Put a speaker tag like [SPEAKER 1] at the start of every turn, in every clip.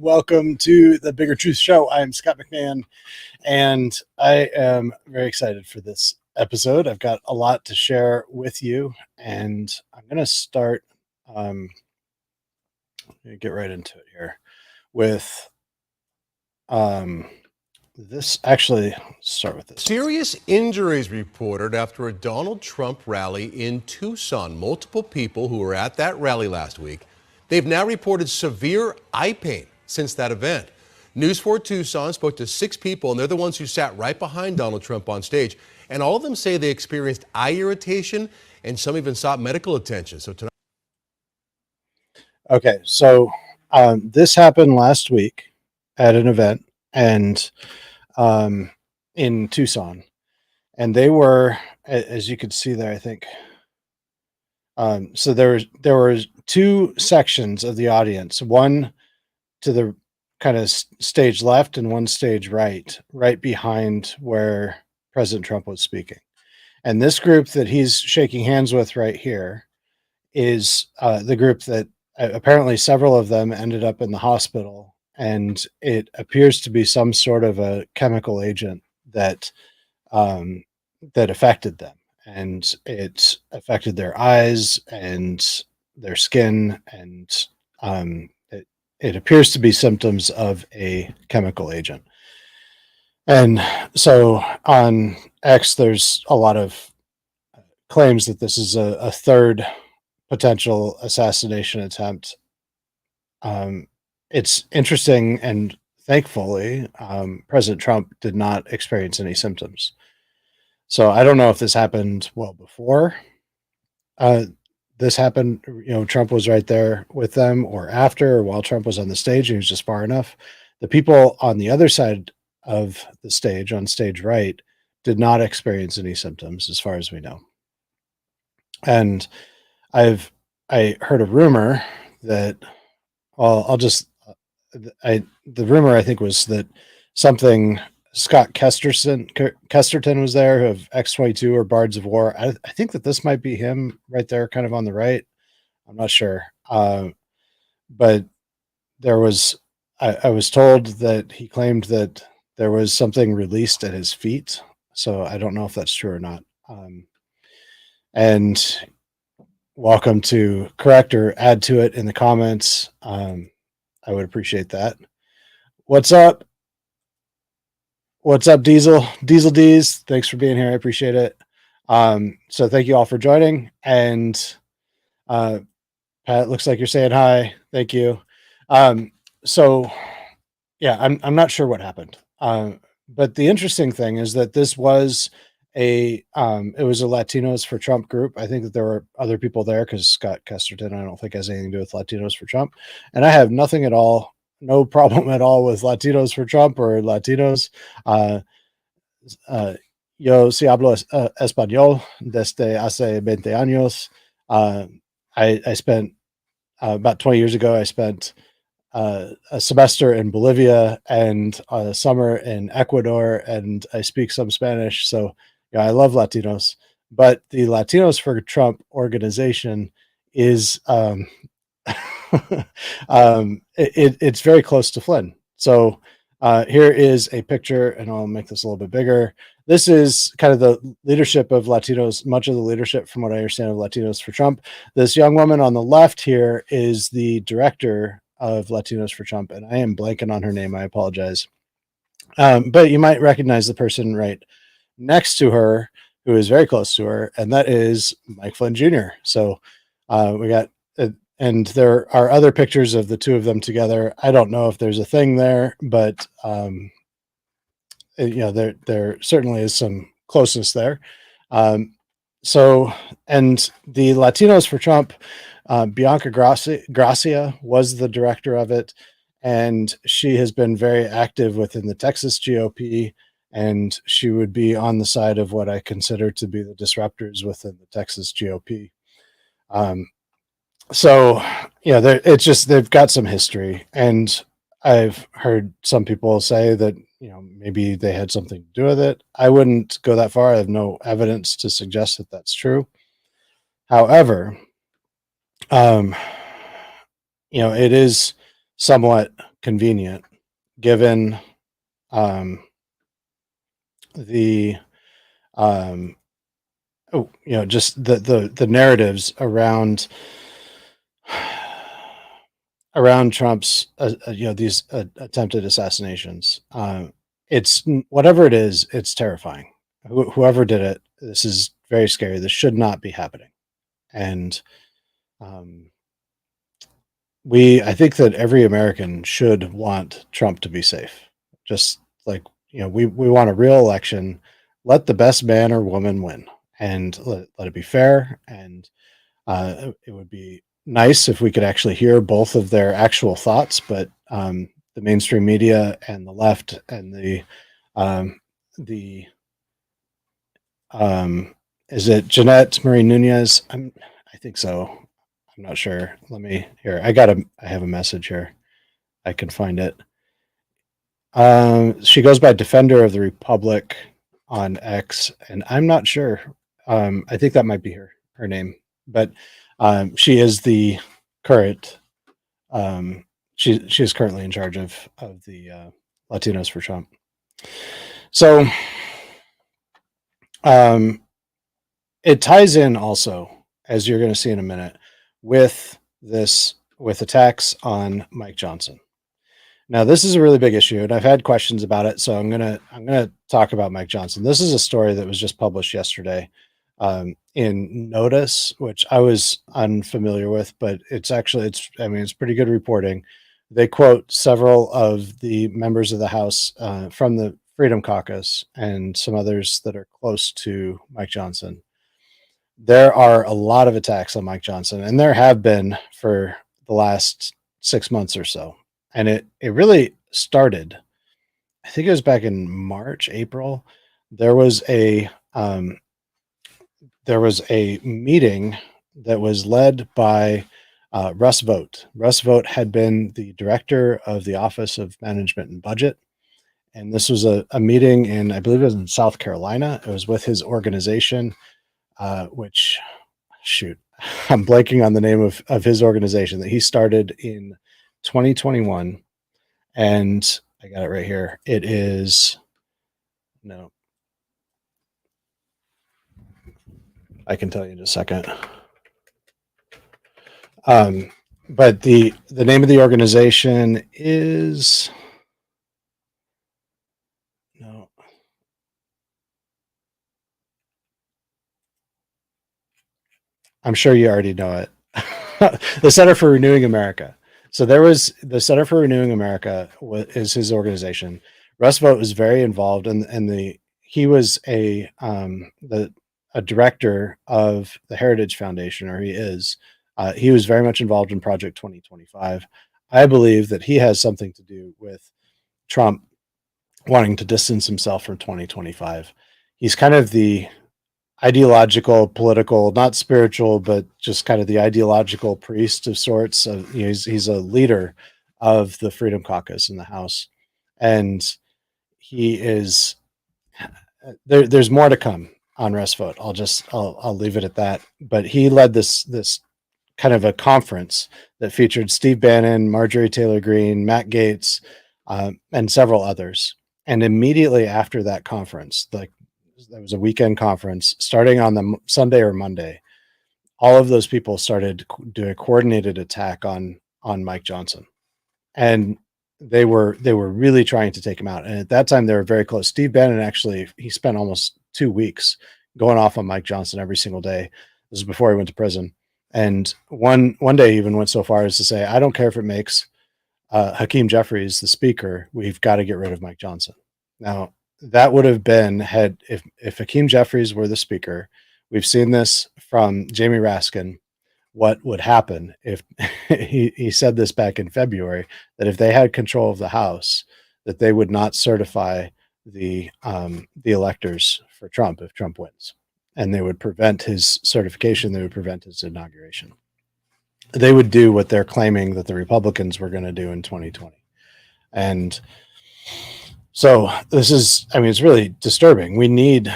[SPEAKER 1] Welcome to the Bigger Truth Show. I'm Scott McMahon, and I am very excited for this episode. I've got a lot to share with you, and I'm going to start, get right into it here with this. Actually, start with this.
[SPEAKER 2] Serious injuries reported after a Donald Trump rally in Tucson. Multiple people who were at that rally last week, they've now reported severe eye pain since that event. News 4 Tucson spoke to 6 people, and they're the ones who sat right behind Donald Trump on stage. And all of them say they experienced eye irritation, and some even sought medical attention. So tonight.
[SPEAKER 1] Okay, so this happened last week at an event, and in Tucson, and they were, as you could see there, I think. So there were 2 sections of the audience, one to the kind of stage left and one stage right behind where President Trump was speaking. And this group that he's shaking hands with right here is the group that apparently several of them ended up in the hospital, and it appears to be some sort of a chemical agent that that affected them, and it affected their eyes and their skin, and it appears to be symptoms of a chemical agent. And so on X, there's a lot of claims that this is a third potential assassination attempt. It's interesting, and thankfully, President Trump did not experience any symptoms. So I don't know if this happened well before this happened. Trump was right there with them, or after, or while Trump was on the stage, and he was just far enough. The people on the other side of the stage, on stage right, did not experience any symptoms, as far as we know. And I heard a rumor that, well, the rumor I think was that something. Scott Kesterton was there, of X-22 or Bards of War. I think that this might be him right there, kind of on the right. I'm not sure. But there was, I was told that he claimed that there was something released at his feet. So I don't know if that's true or not. And welcome to correct or add to it in the comments. I would appreciate that. What's up? What's up, Diesel D's? Thanks for being here. I appreciate it. So thank you all for joining. And Pat, looks like you're saying hi. Thank you. So yeah, I'm not sure what happened. But the interesting thing is that this was it was a Latinos for Trump group. I think that there were other people there, because Scott Kesterton, I don't think, has anything to do with Latinos for Trump. And I have nothing at all, no problem at all with Latinos for Trump or Latinos. Yo sí hablo español desde hace 20 años. I spent about 20 years ago, I spent a semester in Bolivia and a summer in Ecuador, and I speak some Spanish. So I love Latinos, but the Latinos for Trump organization is it's very close to Flynn. So here is a picture, and I'll make this a little bit bigger. This is kind of the leadership of Latinos, much of the leadership, from what I understand, of Latinos for Trump. This young woman on the left here is the director of Latinos for Trump, and I am blanking on her name. I apologize. But you might recognize the person right next to her, who is very close to her, and that is Mike Flynn Jr. So we got, and there are other pictures of the two of them together. I don't know if there's a thing there, but there certainly is some closeness there. So, and the Latinos for Trump, Bianca Gracia was the director of it, and she has been very active within the Texas GOP, and she would be on the side of what I consider to be the disruptors within the Texas GOP. So it's just, they've got some history, and I've heard some people say that maybe they had something to do with it. I wouldn't go that far. I have no evidence to suggest that that's true. However, it is somewhat convenient given the just the narratives around Trump's these attempted assassinations. It's whatever it is, it's terrifying. Whoever did it, this is very scary. This should not be happening. And I think that every American should want Trump to be safe. Just like, we want a real election. Let the best man or woman win, and let it be fair. And it would be nice if we could actually hear both of their actual thoughts, but the mainstream media and the left and the is it Jeanette Marie Nunez? I think so. I'm not sure. Let me here. I have a message here. I can find it. She goes by Defender of the Republic on X, and I'm not sure. I think that might be her name, but she is the current. She is currently in charge of the Latinos for Trump. So it ties in also, as you're going to see in a minute, with attacks on Mike Johnson. Now, this is a really big issue, and I've had questions about it, so I'm gonna talk about Mike Johnson. This is a story that was just published yesterday in Notice, which I was unfamiliar with, but it's pretty good reporting. They quote several of the members of the House from the Freedom Caucus and some others that are close to Mike Johnson. There are a lot of attacks on Mike Johnson, and there have been for the last 6 months or so. And it really started, I think it was back in March, April. There was a meeting that was led by Russ Vought. Russ Vought had been the director of the Office of Management and Budget. And this was a meeting in, I believe it was in South Carolina. It was with his organization, which, shoot, I'm blanking on the name of his organization that he started in 2021. And I got it right here. It is, no, I can tell you in just a second. But the name of the organization is, no, I'm sure you already know it. The Center for Renewing America. So there was the Center for Renewing America is his organization. Russ Vought was very involved, and he was a director of the Heritage Foundation, or he is. He was very much involved in Project 2025. I believe that he has something to do with Trump wanting to distance himself from 2025. He's kind of the ideological, political, not spiritual, but just kind of the ideological priest of sorts. He's a leader of the Freedom Caucus in the House, and he is. There's more to come on Russ Vought. I'll leave it at that. But he led this kind of a conference that featured Steve Bannon, Marjorie Taylor Greene, Matt Gaetz, and several others. And immediately after that conference, there was a weekend conference starting on the Sunday or Monday. All of those people started doing a coordinated attack on Mike Johnson, and they were really trying to take him out. And at that time, they were very close. Steve Bannon he spent almost 2 weeks going off on Mike Johnson every single day. This was before he went to prison. And one day he even went so far as to say, "I don't care if it makes Hakeem Jeffries the speaker. We've got to get rid of Mike Johnson." Now, that would have been if Hakeem Jeffries were the speaker. We've seen this from Jamie Raskin. What would happen if he said this back in February, that if they had control of the House, that they would not certify the electors for Trump if Trump wins, and they would prevent his certification. They would prevent his inauguration. They would do what they're claiming that the Republicans were going to do in 2020. And so this is, it's really disturbing. We need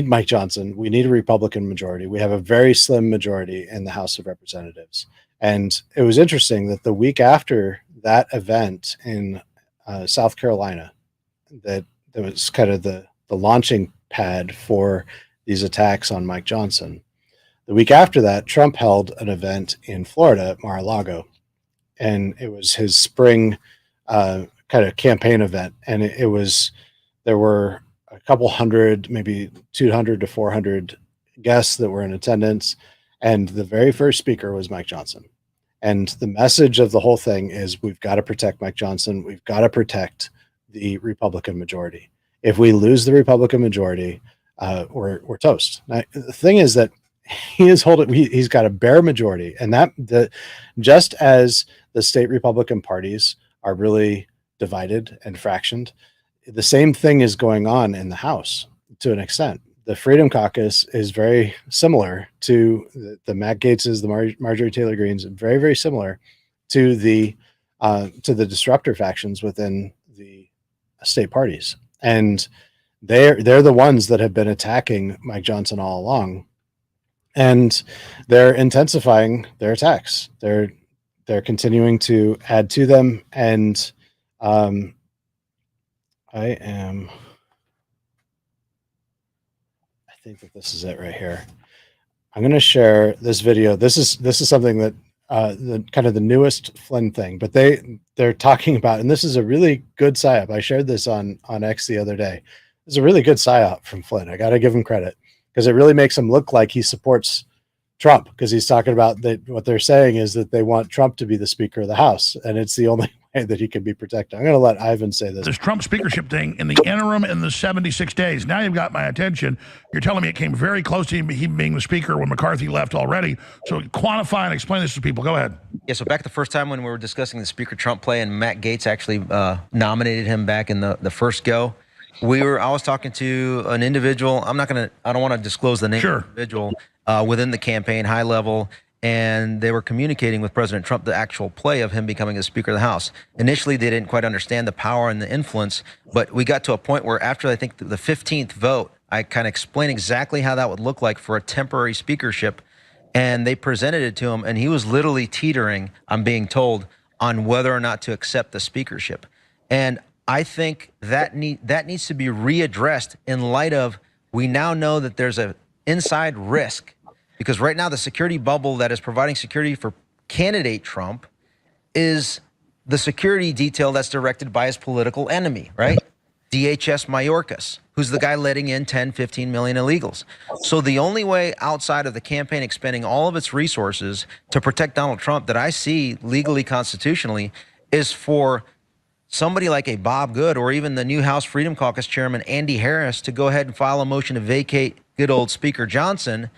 [SPEAKER 1] Mike Johnson. We need a Republican majority. We have a very slim majority in the House of Representatives. And it was interesting that the week after that event in South Carolina that was kind of the launching pad for these attacks on Mike Johnson. The week after that, Trump held an event in Florida at Mar-a-Lago, and it was his spring kind of campaign event. And there were a couple hundred, maybe 200 to 400 guests that were in attendance. And the very first speaker was Mike Johnson. And the message of the whole thing is, we've got to protect Mike Johnson. We've got to protect the Republican majority. If we lose the Republican majority, we're toast. Now, the thing is that he's got a bare majority, and just as the state Republican parties are really divided and fractioned, the same thing is going on in the House to an extent. The Freedom Caucus is very similar to the Matt Gaetzes, the Marjorie Taylor Greens, very, very similar to the disruptor factions within the state parties. And they're the ones that have been attacking Mike Johnson all along. And they're intensifying their attacks. They're continuing to add to them. And I think that this is it right here. I'm going to share this video. This is something that the kind of the newest Flynn thing, but they're talking about, and this is a really good psyop. I shared this on X the other day. It's a really good psyop from Flynn. I got to give him credit, because it really makes him look like he supports Trump, because he's talking about that. What they're saying is that they want Trump to be the Speaker of the House, and it's the only way that he can be protected. I'm going to let Ivan say this.
[SPEAKER 3] This Trump speakership thing in the interim in the 76 days. Now you've got my attention. You're telling me it came very close to him being the Speaker when McCarthy left already. So quantify and explain this to people. Go ahead.
[SPEAKER 4] Yeah, so back the first time when we were discussing the Speaker Trump play, and Matt Gaetz actually nominated him back in the first go, I was talking to an individual. I don't want to disclose the name of the individual within the campaign, high level, and they were communicating with President Trump the actual play of him becoming the Speaker of the House. Initially, they didn't quite understand the power and the influence, but we got to a point where after, I think, the 15th vote, I kind of explained exactly how that would look like for a temporary speakership, and they presented it to him, and he was literally teetering, I'm being told, on whether or not to accept the speakership. And I think that needs to be readdressed in light of, we now know that there's an inside risk, because right now the security bubble that is providing security for candidate Trump is the security detail that's directed by his political enemy, right? DHS Mayorkas, who's the guy letting in 10, 15 million illegals. So the only way outside of the campaign expending all of its resources to protect Donald Trump that I see legally, constitutionally, is for somebody like a Bob Good, or even the new House Freedom Caucus chairman, Andy Harris, to go ahead and file a motion to vacate good old Speaker Johnson,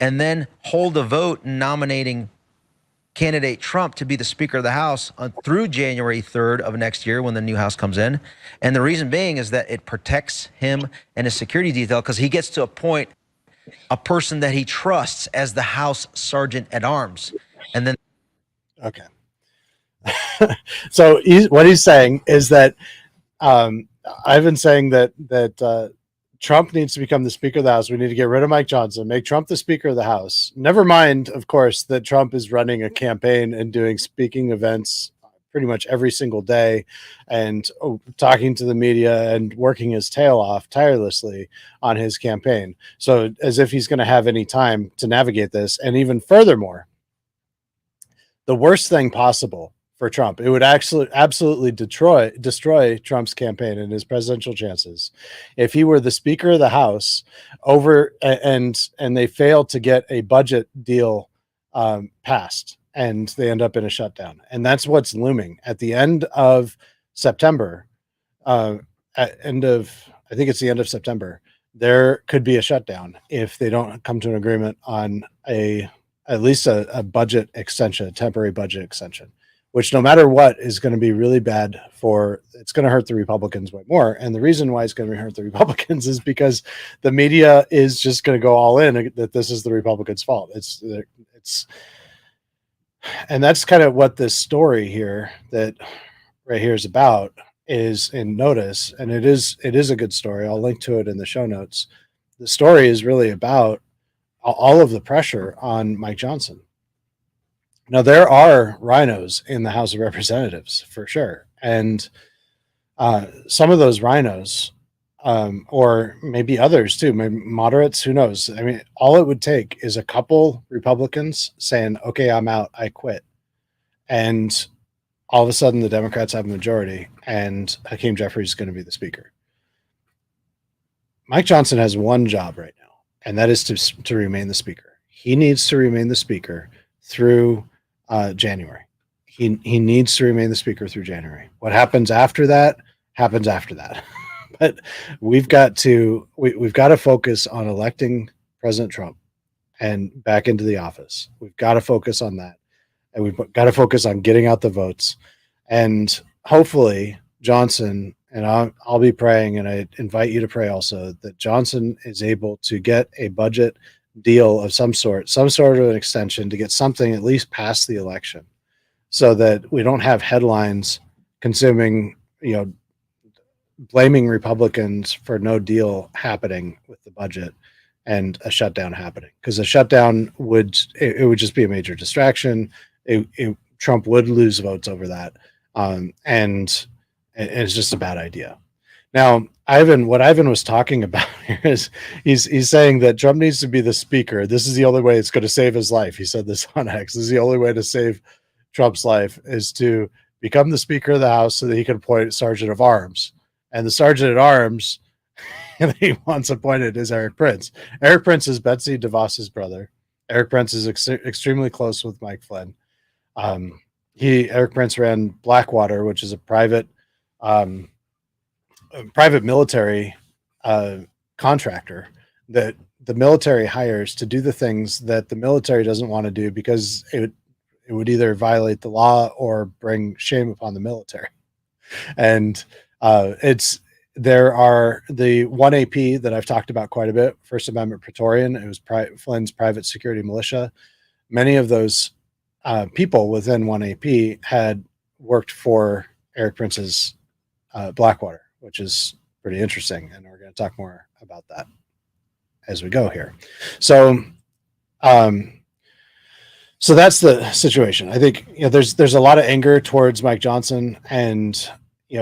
[SPEAKER 4] and then hold a vote nominating candidate Trump to be the Speaker of the House through January 3rd of next year, when the new House comes in. And the reason being is that it protects him and his security detail, because he gets to appoint a person that he trusts as the House Sergeant at Arms. And then,
[SPEAKER 1] okay. So what he's saying is that I've been saying that Trump needs to become the Speaker of the House. We need to get rid of Mike Johnson, make Trump the Speaker of the House. Never mind, of course, that Trump is running a campaign and doing speaking events pretty much every single day, and talking to the media and working his tail off tirelessly on his campaign. So as if he's going to have any time to navigate this. And even furthermore, the worst thing possible for Trump, it would actually absolutely destroy Trump's campaign and his presidential chances if he were the Speaker of the House and they failed to get a budget deal passed, and they end up in a shutdown. And that's what's looming at the end of September. I think it's the end of September. There could be a shutdown if they don't come to an agreement on at least a budget extension, a temporary budget extension, which, no matter what, is going to be really bad it's going to hurt the Republicans way more. And the reason why it's going to hurt the Republicans is because the media is just going to go all in that this is the Republicans' fault. And that's kind of what this story here that right here is about, is in notice. And it is a good story. I'll link to it in the show notes. The story is really about all of the pressure on Mike Johnson. Now, there are rhinos in the House of Representatives for sure. And some of those rhinos, or maybe others too, maybe moderates, who knows? I mean, all it would take is a couple Republicans saying, okay, I'm out, I quit. And all of a sudden the Democrats have a majority and Hakeem Jeffries is going to be the speaker. Mike Johnson has one job right now, and that is to remain the speaker. He needs to remain the speaker through January. He needs to remain the speaker through January. What happens after that happens after that. But we've got to focus on electing President Trump and back into the office. We've got to focus on that, and we've got to focus on getting out the votes. And hopefully Johnson, and I'll be praying, and I invite you to pray also, that Johnson is able to get a budget deal of some sort of an extension to get something at least past the election, so that we don't have headlines consuming, blaming Republicans for no deal happening with the budget and a shutdown happening. Because a shutdown would just be a major distraction. Trump would lose votes over that. And it's just a bad idea. Now, what Ivan was talking about here is he's saying that Trump needs to be the speaker. This is the only way it's going to save his life. He said this on X. This is the only way to save Trump's life, is to become the Speaker of the House so that he can appoint Sergeant of Arms. And the Sergeant at Arms that he wants appointed is Eric Prince. Eric Prince is Betsy DeVos's brother. Eric Prince is extremely close with Mike Flynn. Eric Prince ran Blackwater, which is a private military contractor that the military hires to do the things that the military doesn't want to do, because it would either violate the law or bring shame upon the military. And there are the 1AP that I've talked about quite a bit, First Amendment Praetorian. It was Flynn's private security militia. Many of those people within 1AP had worked for Eric Prince's Blackwater, which is pretty interesting. And we're going to talk more about that as we go here. So that's the situation. I think, there's a lot of anger towards Mike Johnson, and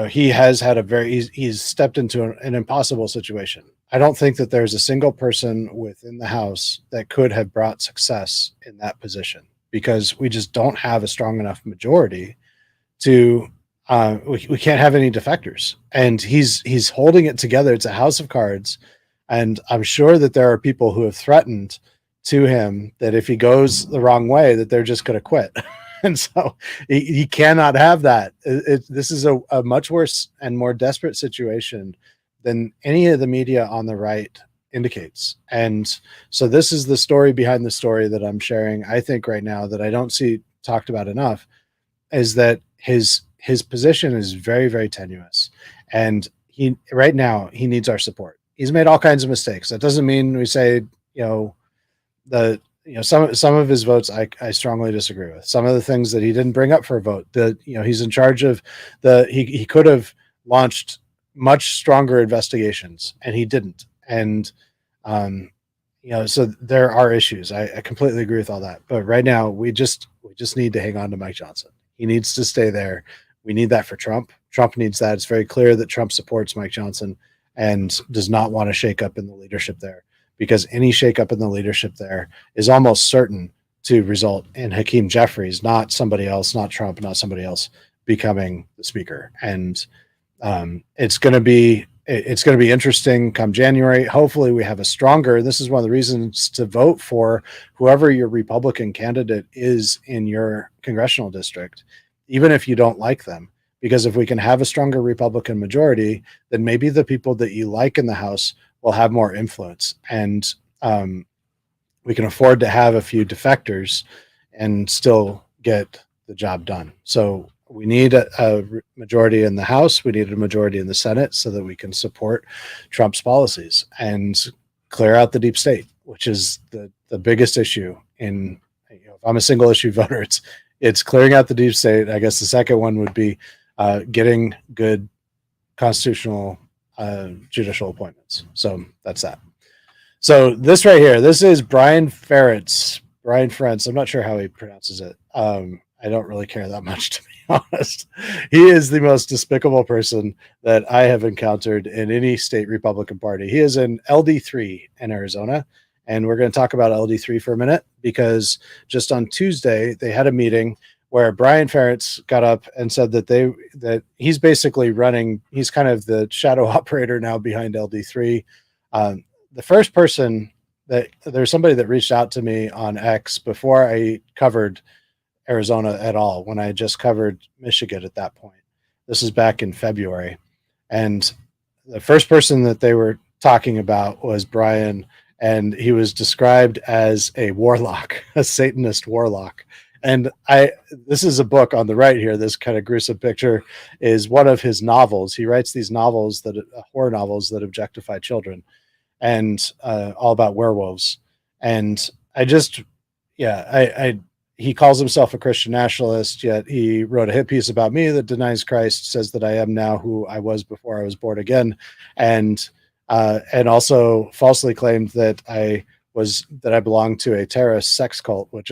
[SPEAKER 1] he has had he's stepped into an impossible situation. I don't think that there's a single person within the House that could have brought success in that position, because we just don't have a strong enough majority to we can't have any defectors, and he's holding it together. It's a house of cards, and I'm sure that there are people who have threatened to him that if he goes the wrong way, that they're just going to quit. And so he cannot have that. This is a much worse and more desperate situation than any of the media on the right indicates. And so this is the story behind the story that I'm sharing, I think, right now, that I don't see talked about enough, is that his position is very, very tenuous. And right now he needs our support. He's made all kinds of mistakes. That doesn't mean we say, some of his votes I strongly disagree with. Some of the things that he didn't bring up for a vote, he's in charge of he could have launched much stronger investigations, and he didn't. And so there are issues. I completely agree with all that. But right now we just need to hang on to Mike Johnson. He needs to stay there. We need that for Trump. Trump needs that. It's very clear that Trump supports Mike Johnson and does not want to shake up in the leadership there, because any shakeup in the leadership there is almost certain to result in Hakeem Jeffries, not somebody else, not Trump, not somebody else, becoming the speaker. And it's going to be interesting come January. Hopefully we have a stronger, this is one of the reasons to vote for whoever your Republican candidate is in your congressional district, even if you don't like them. Because if we can have a stronger Republican majority, then maybe the people that you like in the House will have more influence, and we can afford to have a few defectors and still get the job done. So we need a majority in the House. We need a majority in the Senate so that we can support Trump's policies and clear out the deep state, which is the biggest issue. If I'm a single issue voter, it's clearing out the deep state. I guess the second one would be getting good constitutional judicial appointments. So that's that. So this right here, this is Brian Ferentz. I'm not sure how he pronounces it. I don't really care that much, to be honest. He is the most despicable person that I have encountered in any state Republican Party. He is in LD3 in Arizona. And we're going to talk about LD3 for a minute, because just on Tuesday, they had a meeting where Brian Ferentz got up and said that he's basically running, he's kind of the shadow operator now behind LD3. The first person there's somebody that reached out to me on X before I covered Arizona at all, when I just covered Michigan at that point. This is back in February. And the first person that they were talking about was Brian, and he was described as a warlock, a Satanist warlock. And this is a book on the right here. This kind of gruesome picture is one of his novels. He writes these novels horror novels that objectify children, and all about werewolves. And he calls himself a Christian nationalist, yet he wrote a hit piece about me that denies Christ, says that I am now who I was before I was born again, and also falsely claimed that I belonged to a terrorist sex cult, which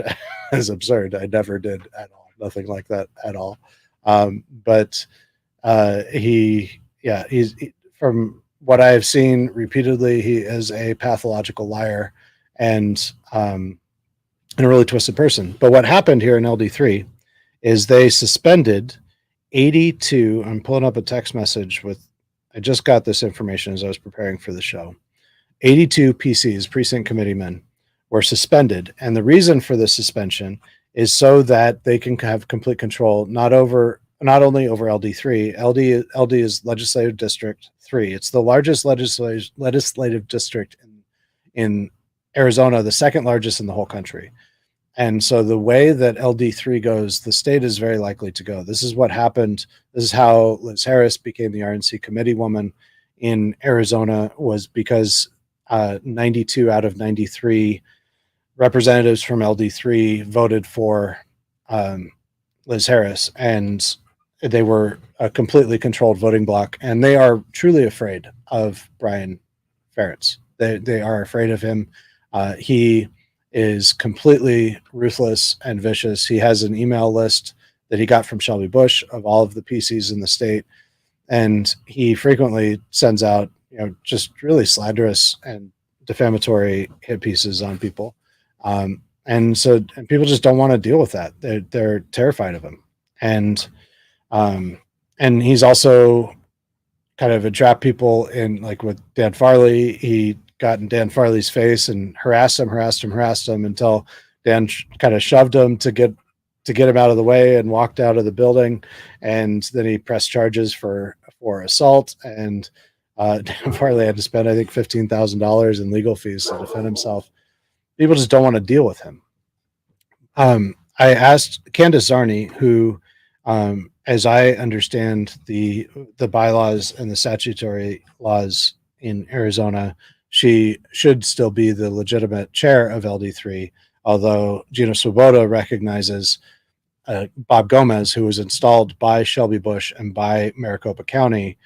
[SPEAKER 1] is absurd. I never did at all. Nothing like that at all. But he's from what I have seen repeatedly, he is a pathological liar and a really twisted person. But what happened here in LD3 is they suspended 82. I'm pulling up a text message I just got this information as I was preparing for the show. 82 PCs, precinct committeemen, were suspended. And the reason for the suspension is so that they can have complete control, not only over LD3. LD is Legislative District 3. It's the largest legislative district in Arizona, the second largest in the whole country. And so the way that LD3 goes, the state is very likely to go. This is what happened. This is how Liz Harris became the RNC committee woman in Arizona, was because 92 out of 93 representatives from LD3 voted for Liz Harris, and they were a completely controlled voting bloc, and they are truly afraid of Brian Ferentz. They are afraid of him. He is completely ruthless and vicious. He has an email list that he got from Shelby Bush of all of the PCs in the state, and he frequently sends out, just really slanderous and defamatory hit pieces on people. And people just don't want to deal with that. They're terrified of him. And he's also kind of entrapped people in, like with Dan Farley. He got in Dan Farley's face and harassed him until Dan kind of shoved him to get him out of the way and walked out of the building. And then he pressed charges for assault, and Dan Farley had to spend, I think, $15,000 in legal fees to defend himself. People just don't want to deal with him. I asked Candace Zarni, who, as I understand the bylaws and the statutory laws in Arizona, she should still be the legitimate chair of LD3, although Gina Swoboda recognizes Bob Gomez, who was installed by Shelby Bush and by Maricopa County,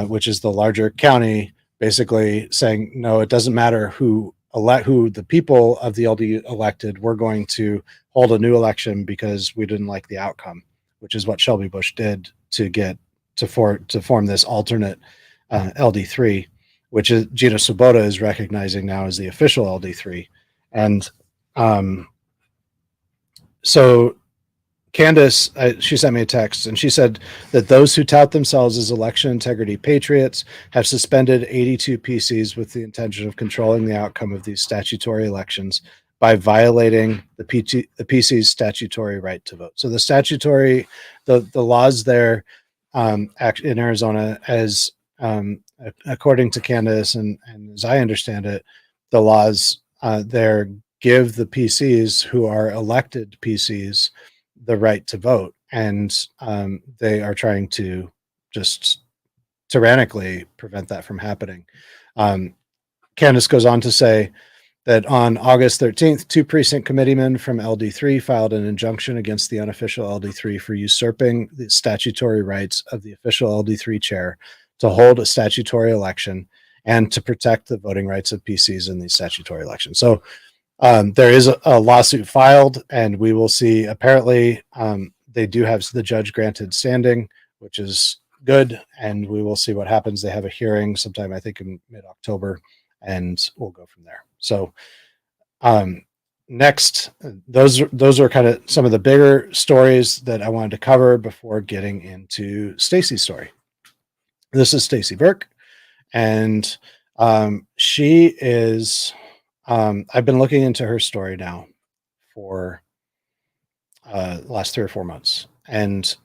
[SPEAKER 1] which is the larger county, basically saying, no, it doesn't matter who the people of the LD elected. We're going to hold a new election because we didn't like the outcome, which is what Shelby Bush did to form this alternate LD3, which is Gina Swoboda is recognizing now as the official LD3. And so Candace, she sent me a text, and she said that those who tout themselves as election integrity patriots have suspended 82 PCs with the intention of controlling the outcome of these statutory elections by violating the PC's statutory right to vote. So the laws there in Arizona, as according to Candace and as I understand it, the laws there give the PCs who are elected PCs the right to vote, and they are trying to just tyrannically prevent that from happening. Candace goes on to say that on August 13th, 2 precinct committeemen from LD3 filed an injunction against the unofficial LD3 for usurping the statutory rights of the official LD3 chair to hold a statutory election and to protect the voting rights of PCs in these statutory elections. So There is a lawsuit filed, and we will see. Apparently, they do have the judge granted standing, which is good, and we will see what happens. They have a hearing sometime, I think, in mid-October, and we'll go from there. So, next, those are kind of some of the bigger stories that I wanted to cover before getting into Staci's story. This is Staci Burk, and she is. I've been looking into her story now for the last 3 or 4 months, and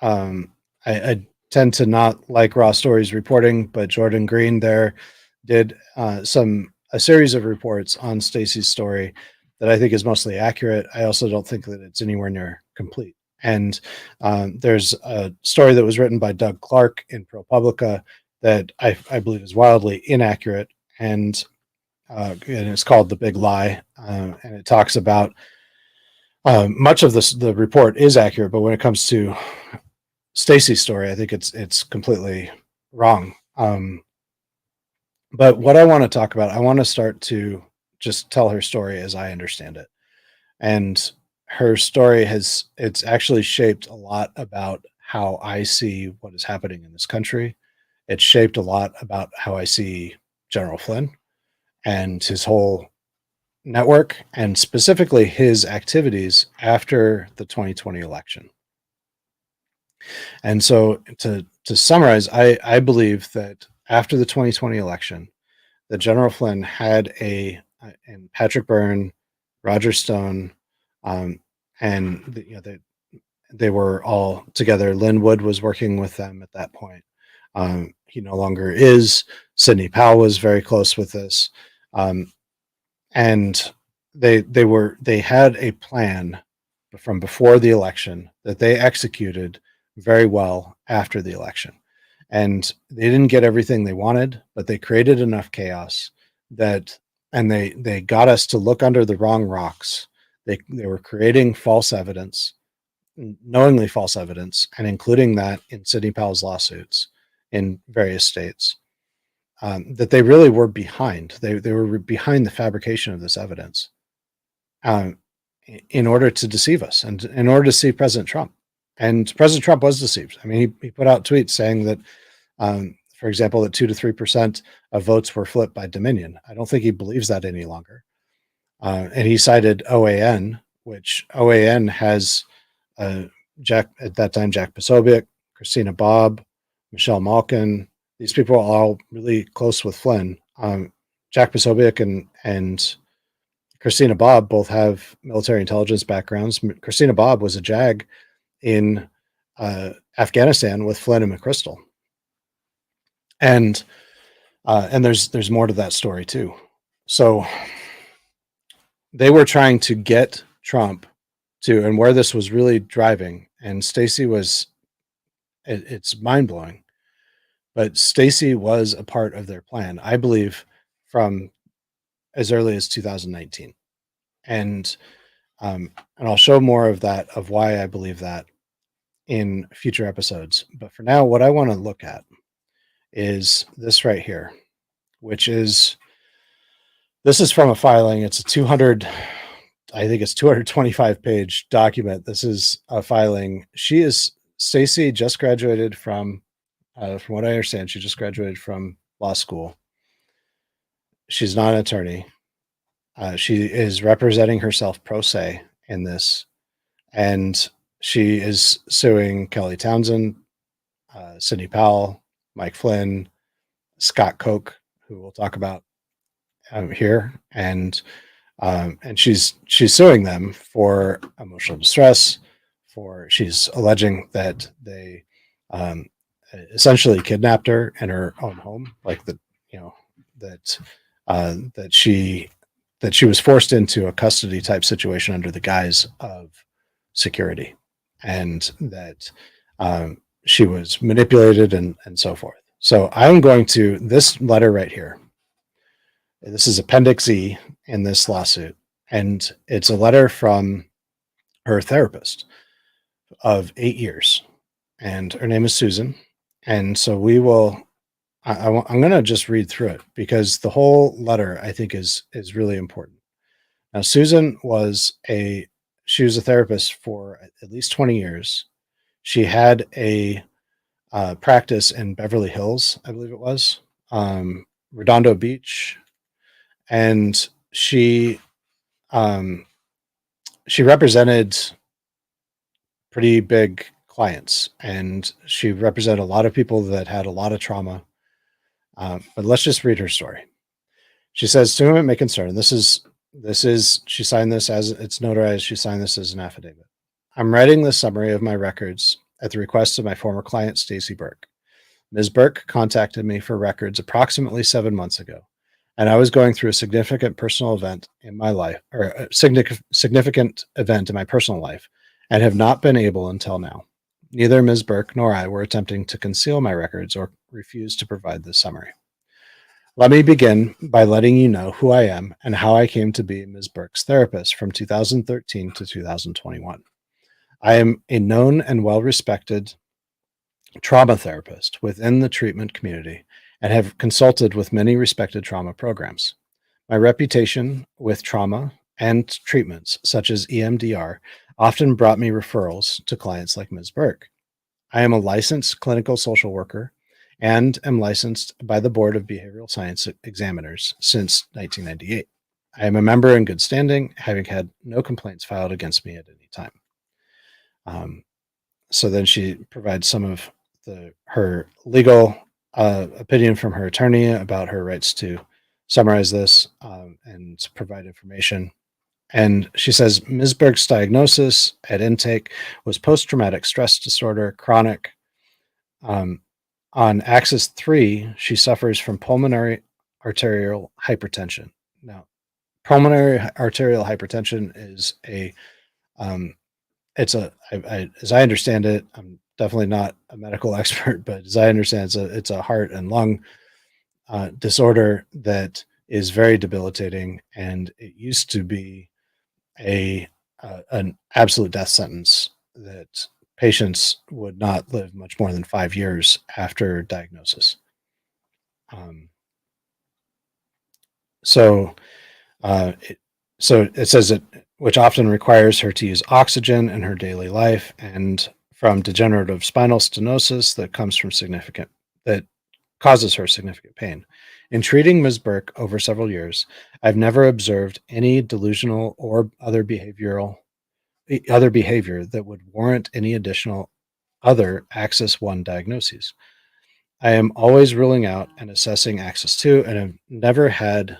[SPEAKER 1] I tend to not like raw stories reporting, but Jordan Green there did a series of reports on Staci's story that I think is mostly accurate. I also don't think that it's anywhere near complete. And there's a story that was written by Doug Clark in ProPublica that I believe is wildly inaccurate, and it's called The Big Lie, and it talks about much of the report is accurate, but when it comes to Staci's story, I think it's completely wrong. But what I want to talk about, I want to start to just tell her story as I understand it, and her story it's actually shaped a lot about how I see what is happening in this country. It's shaped a lot about how I see General Flynn and his whole network, and specifically his activities after the 2020 election. And so to summarize, I believe that after the 2020 election, that General Flynn had and Patrick Byrne, Roger Stone, and they were all together. Lynn Wood was working with them at that point. He no longer is. Sidney Powell was very close with this. And they had a plan from before the election that they executed very well after the election. And they didn't get everything they wanted, but they created enough chaos and they got us to look under the wrong rocks. They were creating false evidence, knowingly false evidence, and including that in Sidney Powell's lawsuits in various states. That they really were behind. They were behind the fabrication of this evidence in order to deceive us and in order to deceive President Trump. And President Trump was deceived. I mean, he put out tweets saying that, for example, that 2 to 3% of votes were flipped by Dominion. I don't think he believes that any longer. And he cited OAN, which OAN has Jack Posobiec, Christina Bobb, Michelle Malkin. These people are all really close with Flynn. Jack Posobiec and Christina Bobb both have military intelligence backgrounds. Christina Bobb was a JAG in Afghanistan with Flynn and McChrystal. And there's more to that story too. So they were trying to get Trump to, and where this was really driving, and Staci was, it's mind-blowing, but Staci was a part of their plan, I believe, from as early as 2019. And I'll show more of that, of why I believe that in future episodes. But for now, what I want to look at is this right here, which is, this is from a filing. It's a 225 page document. This is a filing. Staci just graduated from what I understand, she just graduated from law school. She's not an attorney. She is representing herself pro se in this, and she is suing Kelly Townsend, Sidney Powell, Mike Flynn, Scott Koch, who we'll talk about here, and she's suing them for emotional distress. She's alleging that they essentially kidnapped her in her own home, like that she was forced into a custody type situation under the guise of security, and that she was manipulated and so forth. So I'm going to, this letter right here, this is Appendix E in this lawsuit, and it's a letter from her therapist of 8 years, and her name is Susan. And so we will I'm going to just read through it because the whole letter I think is really important. Now, Susan was a therapist for at least 20 years. She had a practice in Beverly Hills, I believe it was, Redondo Beach, and um, she represented pretty big clients, and she represented a lot of people that had a lot of trauma. But let's just read her story. She says, "To whom it may concern, this is she signed this as it's notarized. She signed this as an affidavit. I'm writing the summary of my records at the request of my former client, Staci Burk. Ms. Burk contacted me for records approximately 7 months ago, and I was going through a significant personal event in my life, or a significant event in my personal life, and have not been able until now. Neither Ms. Burk nor I were attempting to conceal my records or refuse to provide this summary. Let me begin by letting you know who I am and how I came to be Ms. Burk's therapist from 2013 to 2021. I am a known and well-respected trauma therapist within the treatment community and have consulted with many respected trauma programs. My reputation with trauma and treatments, such as EMDR, often brought me referrals to clients like Ms. Burk. I am a licensed clinical social worker and am licensed by the Board of Behavioral Science Examiners since 1998. I am a member in good standing, having had no complaints filed against me at any time." So then she provides some of her legal opinion from her attorney about her rights to summarize this and to provide information. And she says Ms. Burk's diagnosis at intake was post-traumatic stress disorder, chronic. On axis 3, she suffers from pulmonary arterial hypertension. Now, pulmonary arterial hypertension is as I understand it, I'm definitely not a medical expert, but as I understand, it's a heart and lung disorder that is very debilitating, and it used to be an absolute death sentence that patients would not live much more than 5 years after diagnosis. So it says which often requires her to use oxygen in her daily life, and from degenerative spinal stenosis that causes her significant pain. In treating Ms. Burk over several years, I've never observed any delusional or other behavior that would warrant any additional other Axis 1 diagnoses. I am always ruling out and assessing Axis 2 and have never had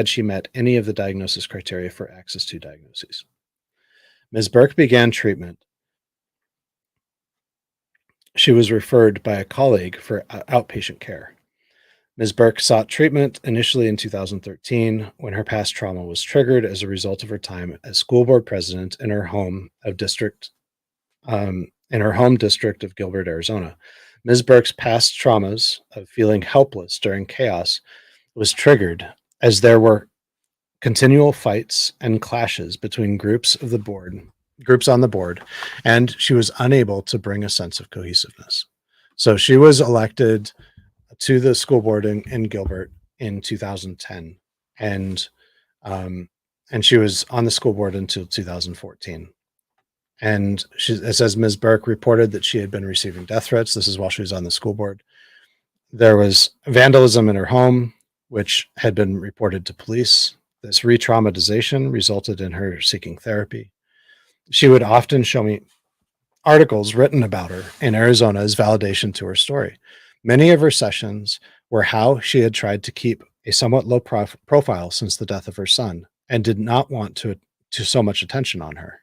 [SPEAKER 1] she met any of the diagnosis criteria for Axis 2 diagnoses. Ms. Burk began treatment. She was referred by a colleague for outpatient care. Ms. Burk sought treatment initially in 2013 when her past trauma was triggered as a result of her time as school board president in her home district of Gilbert, Arizona. Ms. Burk's past traumas of feeling helpless during chaos was triggered as there were continual fights and clashes between groups on the board, and she was unable to bring a sense of cohesiveness. So she was elected to the school board in Gilbert in 2010, and she was on the school board until 2014. And it says Ms. Burk reported that she had been receiving death threats. This is while she was on the school board. There was vandalism in her home, which had been reported to police. This re-traumatization resulted in her seeking therapy. She would often show me articles written about her in Arizona as validation to her story. Many of her sessions were how she had tried to keep a somewhat low profile since the death of her son and did not want to so much attention on her.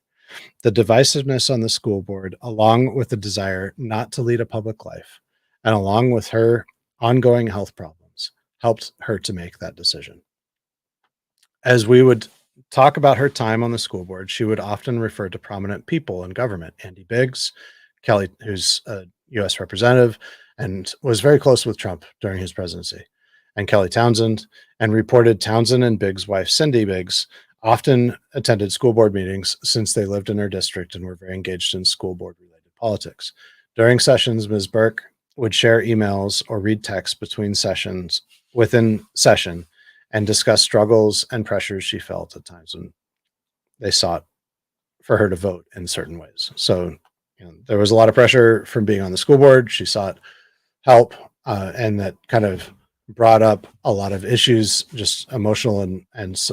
[SPEAKER 1] The divisiveness on the school board, along with the desire not to lead a public life, and along with her ongoing health problems, helped her to make that decision. As we would talk about her time on the school board, she would often refer to prominent people in government, Andy Biggs, Kelly, who's a U.S. representative and was very close with Trump during his presidency, and Kelly Townsend, and reported Townsend and Biggs' wife, Cindy Biggs, often attended school board meetings since they lived in her district and were very engaged in school board related politics. During sessions, Ms. Burk would share emails or read texts within session and discuss struggles and pressures she felt at times when they sought for her to vote in certain ways. So, there was a lot of pressure from being on the school board. She sought help, and that kind of brought up a lot of issues, just emotional and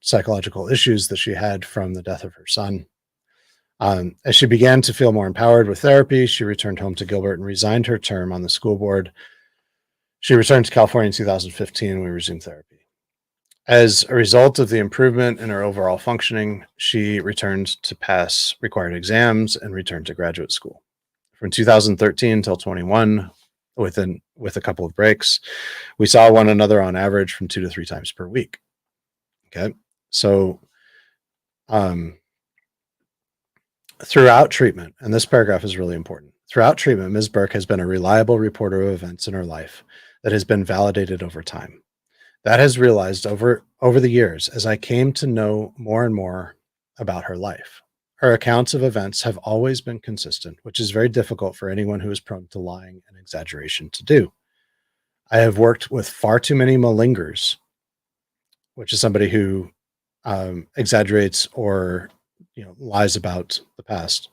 [SPEAKER 1] psychological issues that she had from the death of her son. As she began to feel more empowered with therapy, she returned home to Gilbert and resigned her term on the school board. She returned to California in 2015 and we resumed therapy. As a result of the improvement in her overall functioning, she returned to pass required exams and returned to graduate school. From 2013 until 21, with a couple of breaks, we saw one another on average from 2 to 3 times per week. Okay. So, throughout treatment, and this paragraph is really important, throughout treatment, Ms. Burk has been a reliable reporter of events in her life that has been validated over time. That has realized over the years as I came to know more and more about her life. Her accounts of events have always been consistent, which is very difficult for anyone who is prone to lying and exaggeration to do. I have worked with far too many malingers, which is somebody who exaggerates or lies about the past.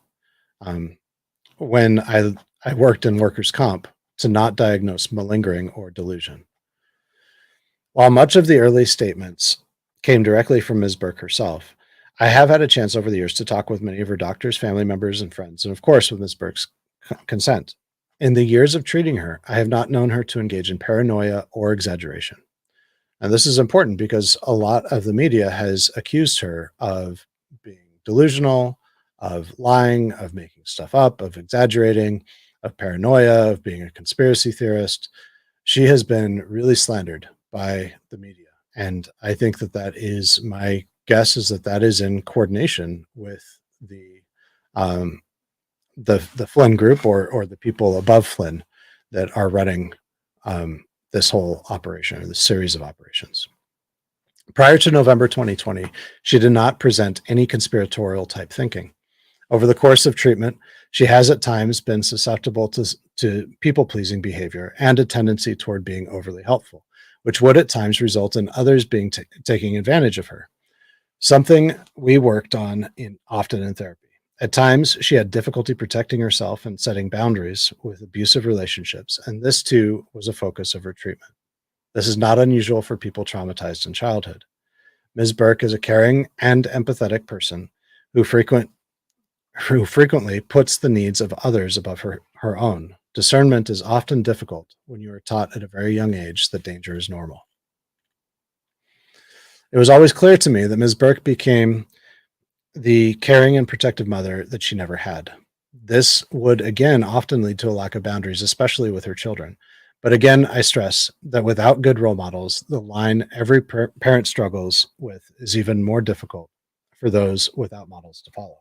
[SPEAKER 1] When I worked in workers' comp, to not diagnose malingering or delusion. While much of the early statements came directly from Ms. Burk herself, I have had a chance over the years to talk with many of her doctors, family members, and friends, and of course with Ms. Burk's consent. In the years of treating her, I have not known her to engage in paranoia or exaggeration. And this is important because a lot of the media has accused her of being delusional, of lying, of making stuff up, of exaggerating, of paranoia, of being a conspiracy theorist. She has been really slandered by the media. And I think that my guess is that is in coordination with the Flynn group or the people above Flynn that are running this whole operation or this series of operations. Prior to November 2020, she did not present any conspiratorial type thinking. Over the course of treatment, she has at times been susceptible to people-pleasing behavior and a tendency toward being overly helpful, which would at times result in others being taking advantage of her. Something we worked on often in therapy. At times, she had difficulty protecting herself and setting boundaries with abusive relationships, and this too was a focus of her treatment. This is not unusual for people traumatized in childhood. Ms. Burk is a caring and empathetic person who frequently puts the needs of others above her own. Discernment is often difficult when you are taught at a very young age that danger is normal. It was always clear to me that Ms. Burk became the caring and protective mother that she never had. This would again often lead to a lack of boundaries, especially with her children. But again, I stress that without good role models, the line every parent struggles with is even more difficult for those without models to follow.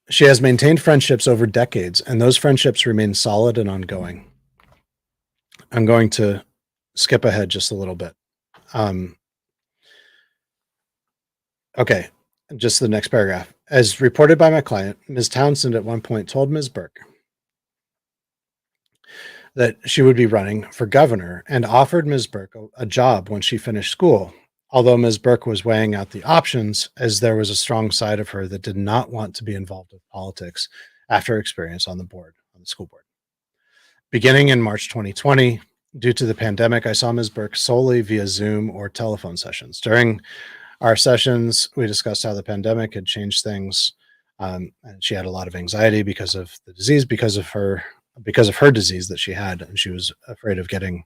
[SPEAKER 1] She has maintained friendships over decades, and those friendships remain solid and ongoing. I'm going to skip ahead just a little bit. Okay, just the next paragraph. As reported by my client, Ms. Townsend at one point told Ms. Burk that she would be running for governor and offered Ms. Burk a job when she finished school, although Ms. Burk was weighing out the options as there was a strong side of her that did not want to be involved with politics after experience on the school board. Beginning in March 2020, due to the pandemic, I saw Ms. Burk solely via Zoom or telephone sessions. During our sessions, we discussed how the pandemic had changed things, and she had a lot of anxiety because of the disease, because of her disease that she had, and she was afraid of getting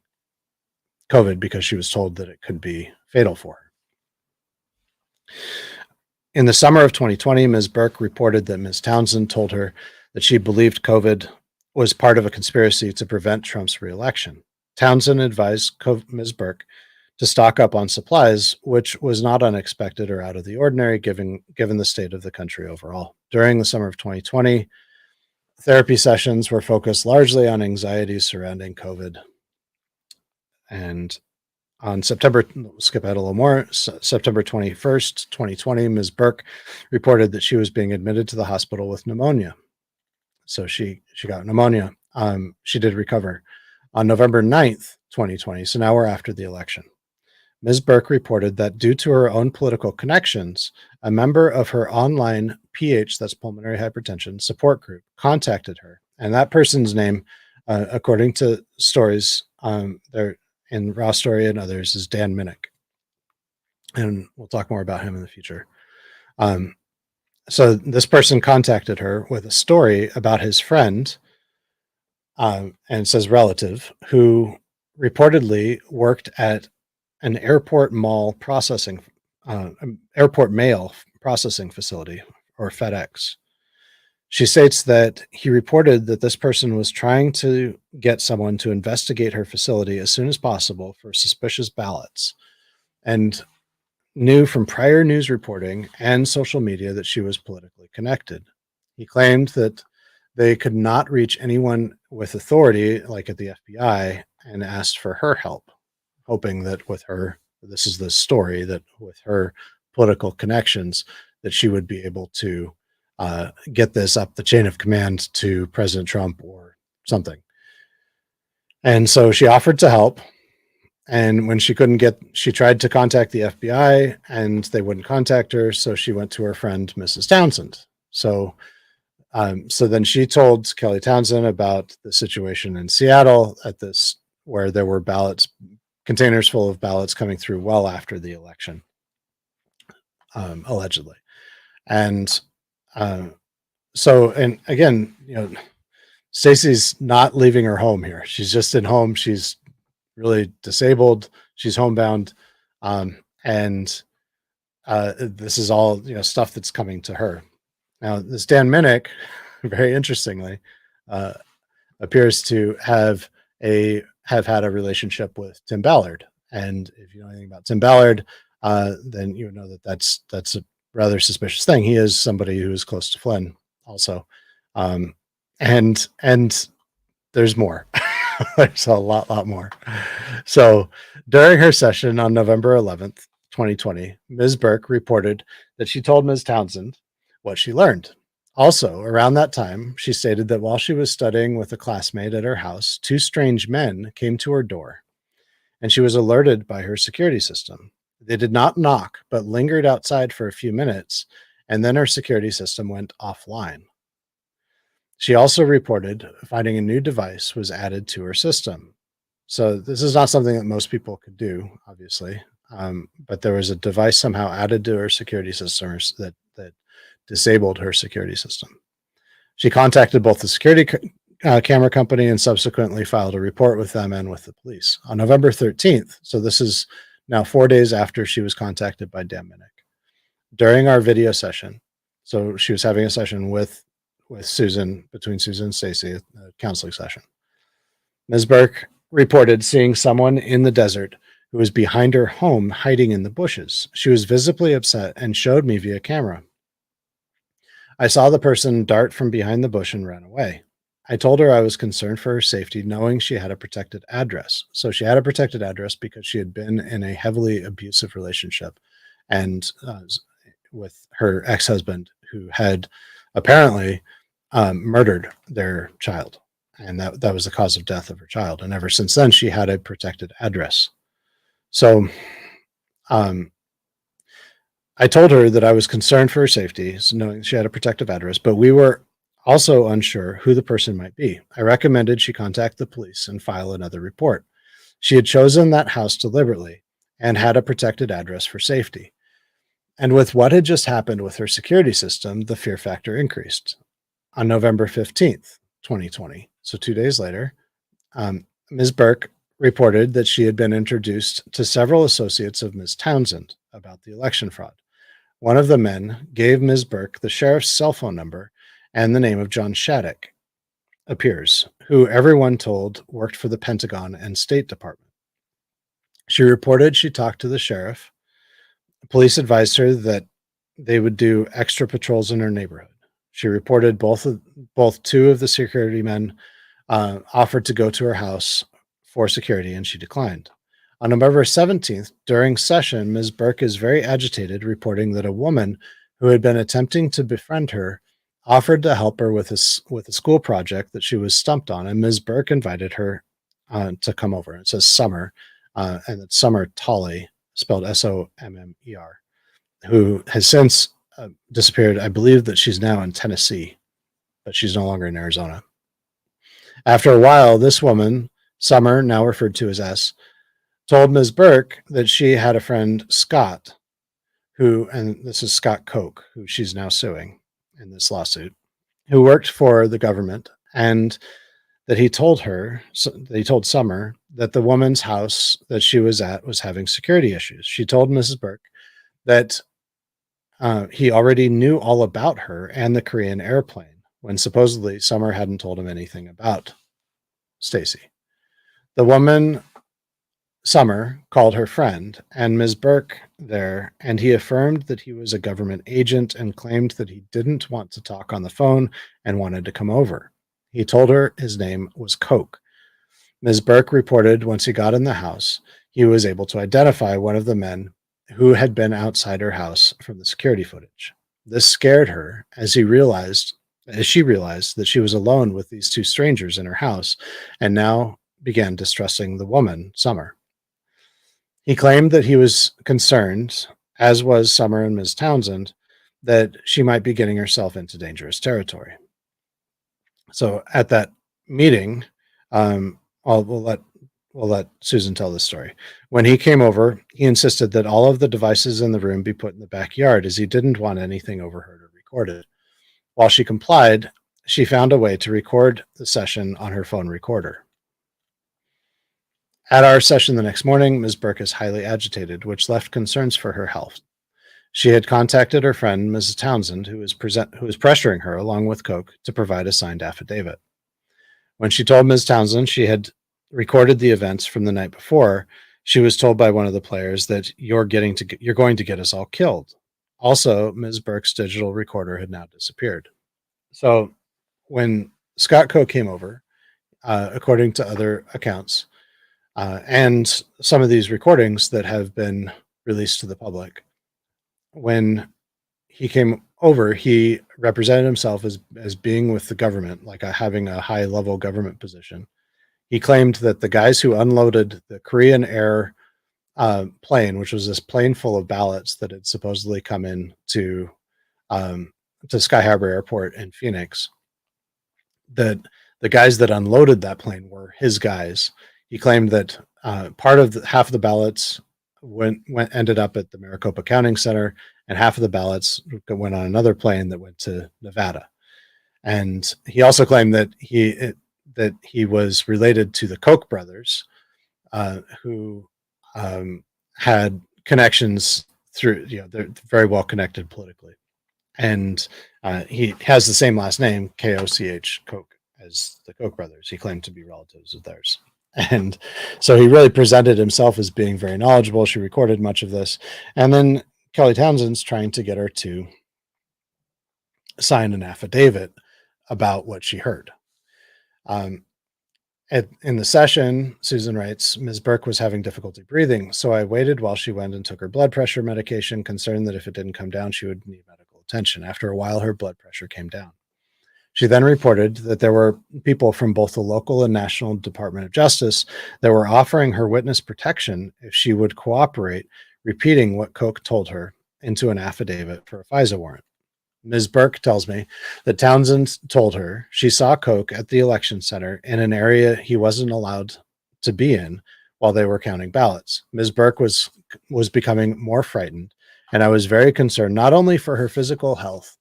[SPEAKER 1] COVID because she was told that it could be fatal for her. In the summer of 2020, Ms. Burk reported that Ms. Townsend told her that she believed COVID was part of a conspiracy to prevent Trump's reelection. Townsend advised Ms. Burk to stock up on supplies, which was not unexpected or out of the ordinary given the state of the country overall. During the summer of 2020, therapy sessions were focused largely on anxieties surrounding COVID. And On skip ahead a little more, September 21st, 2020, Ms. Burk reported that she was being admitted to the hospital with pneumonia. So she got pneumonia. She did recover. On November 9th, 2020, so now we're after the election, Ms. Burk reported that due to her own political connections, a member of her online PH, that's pulmonary hypertension, support group contacted her. And that person's name, according to stories there in Raw Story and others, is Dan Minnick. And we'll talk more about him in the future. So this person contacted her with a story about his friend, and it says relative, who reportedly worked at an airport mail processing facility, or FedEx. She states that he reported that this person was trying to get someone to investigate her facility as soon as possible for suspicious ballots, and knew from prior news reporting and social media that she was politically connected. He claimed that they could not reach anyone with authority, like at the FBI, and asked for her help, hoping that with her, this is the story, that with her political connections, that she would be able to get this up the chain of command to President Trump or something. And so she offered to help. And when she tried to contact the FBI and they wouldn't contact her. So she went to her friend, Mrs. Townsend. So then she told Kelly Townsend about the situation in Seattle where there were containers full of ballots coming through well after the election, allegedly. And and again, Staci's not leaving her home here. She's just in home. She's really disabled. She's homebound. And this is all, stuff that's coming to her. Now, this Dan Minnick, very interestingly, appears to have had a relationship with Tim Ballard. And if you know anything about Tim Ballard, then you know that that's a rather suspicious thing. He is somebody who is close to Flynn also. And there's more. There's a lot more. So during her session on November 11th, 2020, Ms. Burk reported that she told Ms. Townsend what she learned. Also, around that time, she stated that while she was studying with a classmate at her house, two strange men came to her door, and she was alerted by her security system. They did not knock, but lingered outside for a few minutes, and then her security system went offline. She also reported finding a new device was added to her system. So this is not something that most people could do, obviously, but there was a device somehow added to her security system that disabled her security system. She contacted both the security camera company and subsequently filed a report with them and with the police. On November 13th, so this is now 4 days after she was contacted by Dan Minnick, during our video session, so she was having a session with Susan, between Susan and Staci, a counseling session. Ms. Burk reported seeing someone in the desert who was behind her home hiding in the bushes. She was visibly upset and showed me via camera. I saw the person dart from behind the bush and ran away. I told her I was concerned for her safety, knowing she had a protected address. So she had a protected address because she had been in a heavily abusive relationship and with her ex-husband, who had apparently murdered their child. And that was the cause of death of her child. And ever since then, she had a protected address. So I told her that I was concerned for her safety, so knowing she had a protective address, but we were also unsure who the person might be. I recommended she contact the police and file another report. She had chosen that house deliberately and had a protected address for safety. And with what had just happened with her security system, the fear factor increased. On November 15th, 2020, so 2 days later, Ms. Burk reported that she had been introduced to several associates of Ms. Townsend about the election fraud. One of the men gave Ms. Burk the sheriff's cell phone number, and the name of John Shattuck appears, who everyone told worked for the Pentagon and State Department. She reported she talked to the sheriff. Police advised her that they would do extra patrols in her neighborhood. She reported both two of the security men offered to go to her house for security, and she declined. On November 17th, during session, Ms. Burk is very agitated, reporting that a woman who had been attempting to befriend her offered to help her with a school project that she was stumped on, and Ms. Burk invited her to come over. It says Summer, and it's Summer Tolley, spelled Sommer, who has since disappeared. I believe that she's now in Tennessee, but she's no longer in Arizona. After a while, this woman, Summer, now referred to as S, told Ms. Burk that she had a friend, Scott, who, and this is Scott Koch, who she's now suing in this lawsuit, who worked for the government, and that he told Summer that the woman's house that she was at was having security issues. She told Mrs. Burk that he already knew all about her and the Korean airplane, when supposedly Summer hadn't told him anything about Staci. The woman, Summer, called her friend and Ms. Burk there, and he affirmed that he was a government agent and claimed that he didn't want to talk on the phone and wanted to come over. He told her his name was Koch. Ms. Burk reported once he got in the house, he was able to identify one of the men who had been outside her house from the security footage. This scared her as she realized that she was alone with these two strangers in her house, and now began distrusting the woman, Summer. He claimed that he was concerned, as was Summer and Ms. Townsend, that she might be getting herself into dangerous territory. So at that meeting, we'll let Susan tell this story. When he came over, he insisted that all of the devices in the room be put in the backyard, as he didn't want anything overheard or recorded. While she complied, she found a way to record the session on her phone recorder. At our session the next morning, Ms. Burk is highly agitated, which left concerns for her health. She had contacted her friend, Mrs. Townsend, who was pressuring her, along with Koch, to provide a signed affidavit. When she told Ms. Townsend she had recorded the events from the night before, she was told by one of the players that you're going to get us all killed. Also, Ms. Burke's digital recorder had now disappeared. So when Scott Koch came over, according to other accounts, and some of these recordings that have been released to the public, when he came over, he represented himself as being with the government, like having a high level government position. He claimed that the guys who unloaded the Korean Air plane, which was this plane full of ballots that had supposedly come in to Sky Harbor Airport in Phoenix, that the guys that unloaded that plane were his guys. He claimed that half of the ballots ended up at the Maricopa Counting Center, and half of the ballots went on another plane that went to Nevada. And he also claimed that he was related to the Koch brothers, who had connections through, they're very well connected politically. And he has the same last name, Koch, Koch, as the Koch brothers. He claimed to be relatives of theirs. And so he really presented himself as being very knowledgeable. She recorded much of this. And then Kelly Townsend's trying to get her to sign an affidavit about what she heard. In the session, Susan writes, Ms. Burk was having difficulty breathing, so I waited while she went and took her blood pressure medication, concerned that if it didn't come down, she would need medical attention. After a while, her blood pressure came down. She then reported that there were people from both the local and National Department of Justice that were offering her witness protection if she would cooperate, repeating what Koch told her into an affidavit for a FISA warrant. Ms. Burk tells me that Townsend told her she saw Koch at the election center in an area he wasn't allowed to be in while they were counting ballots. Ms. Burk was becoming more frightened, and I was very concerned not only for her physical health,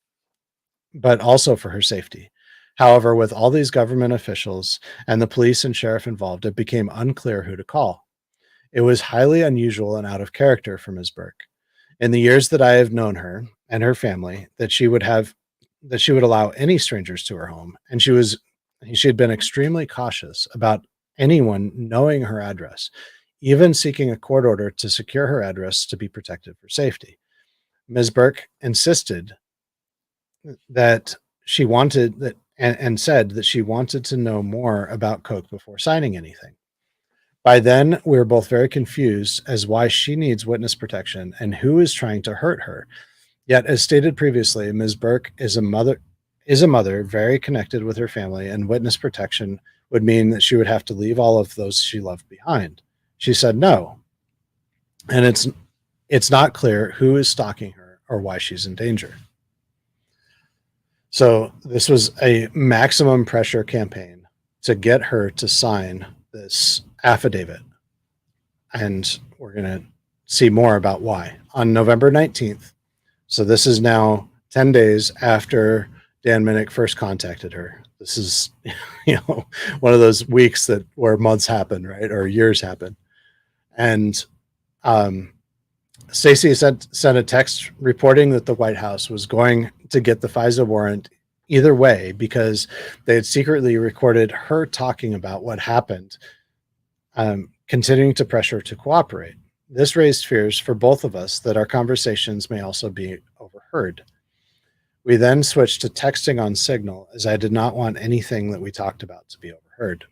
[SPEAKER 1] but also for her safety. However, with all these government officials and the police and sheriff involved, it became unclear who to call. It was highly unusual and out of character for Ms. Burk. In the years that I have known her and her family, that she would allow any strangers to her home, and she had been extremely cautious about anyone knowing her address, even seeking a court order to secure her address to be protected for safety. Ms. Burk insisted that she wanted that and said that she wanted to know more about Koch before signing anything. By then, we were both very confused as why she needs witness protection and who is trying to hurt her. Yet, as stated previously, Ms. Burk is a mother very connected with her family, and witness protection would mean that she would have to leave all of those she loved behind. She said no, and it's not clear who is stalking her or why she's in danger. So this was a maximum pressure campaign to get her to sign this affidavit. And we're going to see more about why. On November 19th, so this is now 10 days after Dan Minnick first contacted her. This is, one of those weeks where months happen, right? Or years happen. And Staci sent a text reporting that the White House was going to get the FISA warrant either way because they had secretly recorded her talking about what happened, continuing to pressure to cooperate. This raised fears for both of us that our conversations may also be overheard. We then switched to texting on Signal as I did not want anything that we talked about to be overheard.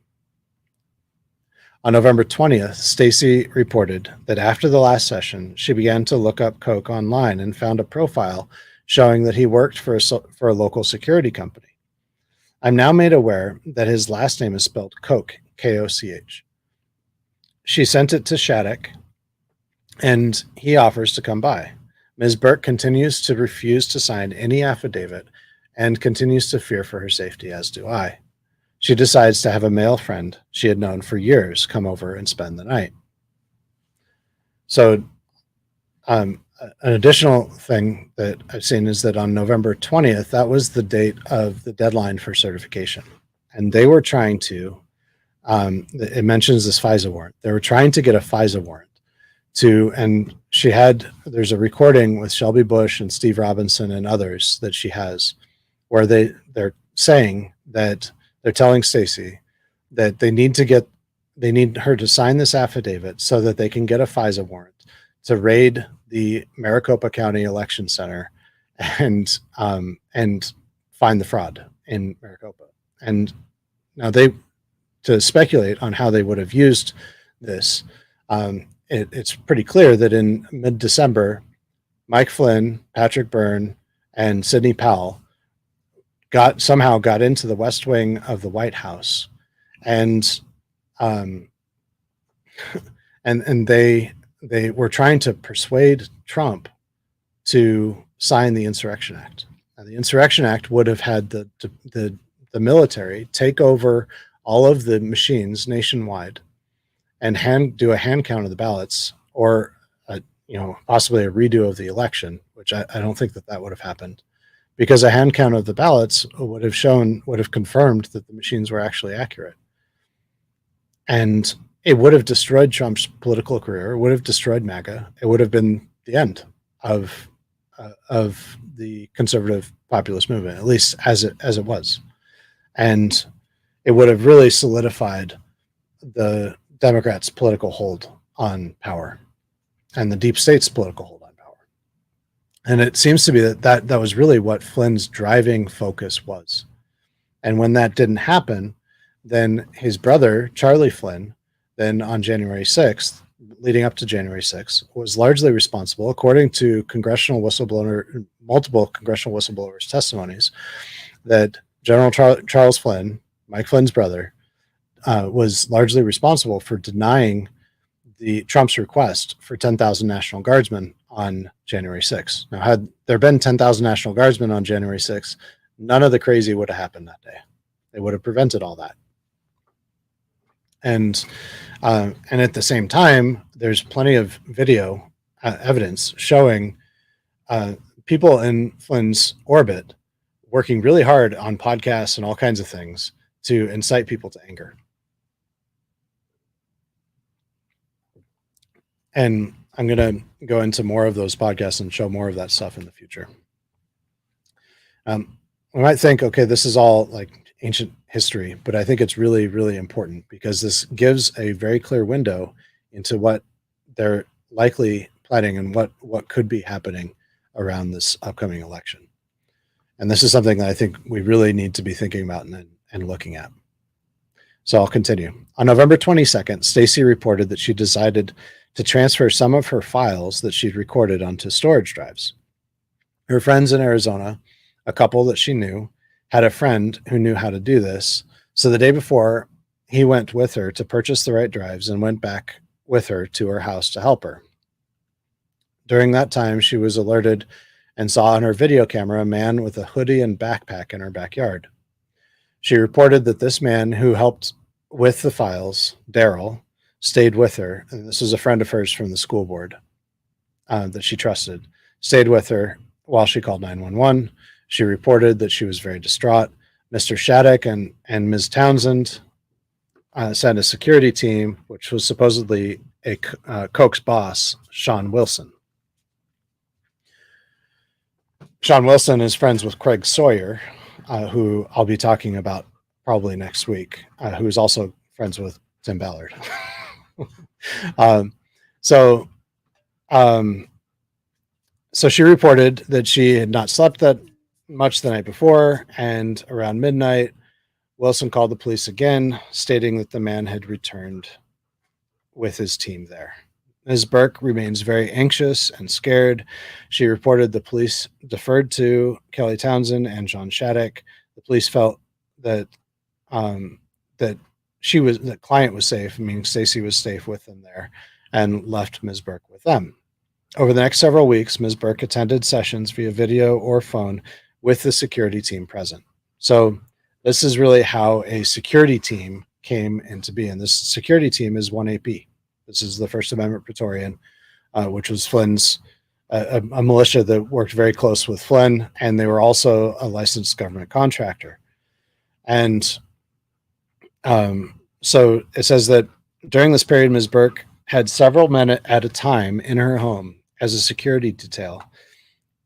[SPEAKER 1] On November 20th, Staci reported that after the last session, she began to look up Koch online and found a profile showing that he worked for a local security company. I'm now made aware that his last name is spelled Koch, K-O-C-H. She sent it to Shattuck, and he offers to come by. Ms. Burk continues to refuse to sign any affidavit and continues to fear for her safety, as do I. She decides to have a male friend she had known for years come over and spend the night. So an additional thing that I've seen is that on November 20th, that was the date of the deadline for certification. And they were trying to, it mentions this FISA warrant. They were trying to get a FISA warrant and there's a recording with Shelby Bush and Steve Robinson and others that she has where they're saying that they're telling Staci that they need her to sign this affidavit so that they can get a FISA warrant to raid the Maricopa County Election Center and find the fraud in Maricopa. And now to speculate on how they would have used this, it's pretty clear that in mid-December, Mike Flynn, Patrick Byrne, and Sidney Powell somehow got into the West Wing of the White House, and they were trying to persuade Trump to sign the Insurrection Act. And the Insurrection Act would have had the military take over all of the machines nationwide and do a hand count of the ballots, or possibly a redo of the election, which I don't think that would have happened, because a hand count of the ballots would have confirmed that the machines were actually accurate. And it would have destroyed Trump's political career. It would have destroyed MAGA. It would have been the end of the conservative populist movement, at least as it was. And it would have really solidified the Democrats' political hold on power and the deep state's political hold on power. And it seems to be that was really what Flynn's driving focus was. And when that didn't happen, then his brother, Charlie Flynn, then on January 6th, leading up to January 6th, was largely responsible, according to multiple congressional whistleblowers' testimonies, that General Charles Flynn, Mike Flynn's brother, was largely responsible for denying Trump's request for 10,000 National Guardsmen on January 6th. Now, had there been 10,000 National Guardsmen on January 6th, none of the crazy would have happened that day. They would have prevented all that. And at the same time, there's plenty of video evidence showing people in Flynn's orbit working really hard on podcasts and all kinds of things to incite people to anger. And I'm going to go into more of those podcasts and show more of that stuff in the future. We might think, okay, this is all like ancient history, but I think it's really, really important because this gives a very clear window into what they're likely planning and what could be happening around this upcoming election. And this is something that I think we really need to be thinking about and looking at. So I'll continue. On November 22nd, Staci reported that she decided to transfer some of her files that she'd recorded onto storage drives. Her friends in Arizona, a couple that she knew, had a friend who knew how to do this. So the day before, he went with her to purchase the right drives and went back with her to her house to help her. During that time, she was alerted and saw on her video camera a man with a hoodie and backpack in her backyard. She reported that this man who helped with the files, Daryl, stayed with her. And this is a friend of hers from the school board that she trusted, stayed with her while she called 911. She reported that she was very distraught. Mr. Shattuck and Ms. Townsend sent a security team, which was supposedly a Koch's boss, Sean Wilson. Sean Wilson is friends with Craig Sawyer, who I'll be talking about probably next week, who is also friends with Tim Ballard. So she reported that she had not slept that much the night before, and around midnight, Wilson called the police again, stating that the man had returned with his team there. Ms. Burk remains very anxious and scared. She reported the police deferred to Kelly Townsend and John Shattuck. The police felt that the client was safe, meaning Staci was safe with them there, and left Ms. Burk with them. Over the next several weeks, Ms. Burk attended sessions via video or phone with the security team present. So this is really how a security team came into being. This security team is 1AP. This is the First Amendment Praetorian, which was Flynn's, a militia that worked very close with Flynn, and they were also a licensed government contractor. And so it says that during this period, Ms. Burk had several men at a time in her home as a security detail,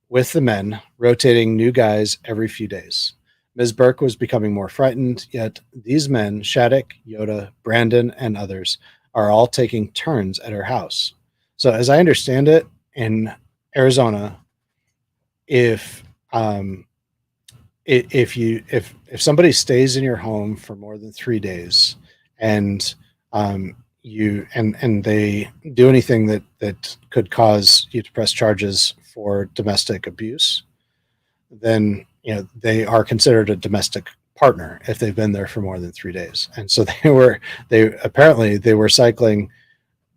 [SPEAKER 1] with the men rotating new guys every few days. Ms. Burk was becoming more frightened, yet these men, Shattuck, Yoda, Brandon, and others, are all taking turns at her house. So as I understand it, in Arizona, if somebody stays in your home for more than 3 days and they do anything that could cause you to press charges for domestic abuse, then they are considered a domestic partner if they've been there for more than 3 days. And so they were cycling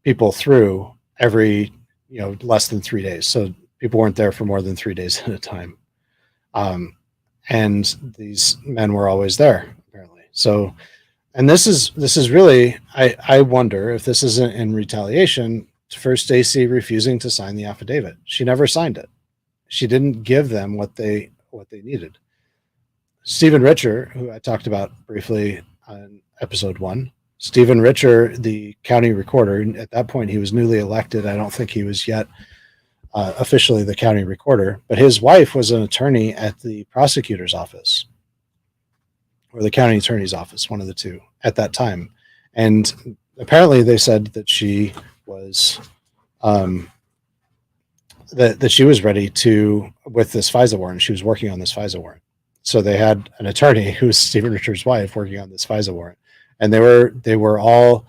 [SPEAKER 1] people through every less than 3 days. So people weren't there for more than 3 days at a time. And these men were always there, apparently. So, and this is really, I wonder if this isn't in retaliation for Staci refusing to sign the affidavit. She never signed it. She didn't give them what they needed. Stephen Richer, who I talked about briefly on episode 1, Stephen Richer, the county recorder, at that point he was newly elected. I don't think he was yet officially the county recorder, but his wife was an attorney at the prosecutor's office or the county attorney's office, one of the two at that time. And apparently they said that she was that she was ready to, with this FISA warrant, she was working on this FISA warrant. So they had an attorney who was Stephen Richard's wife working on this FISA warrant, and they were all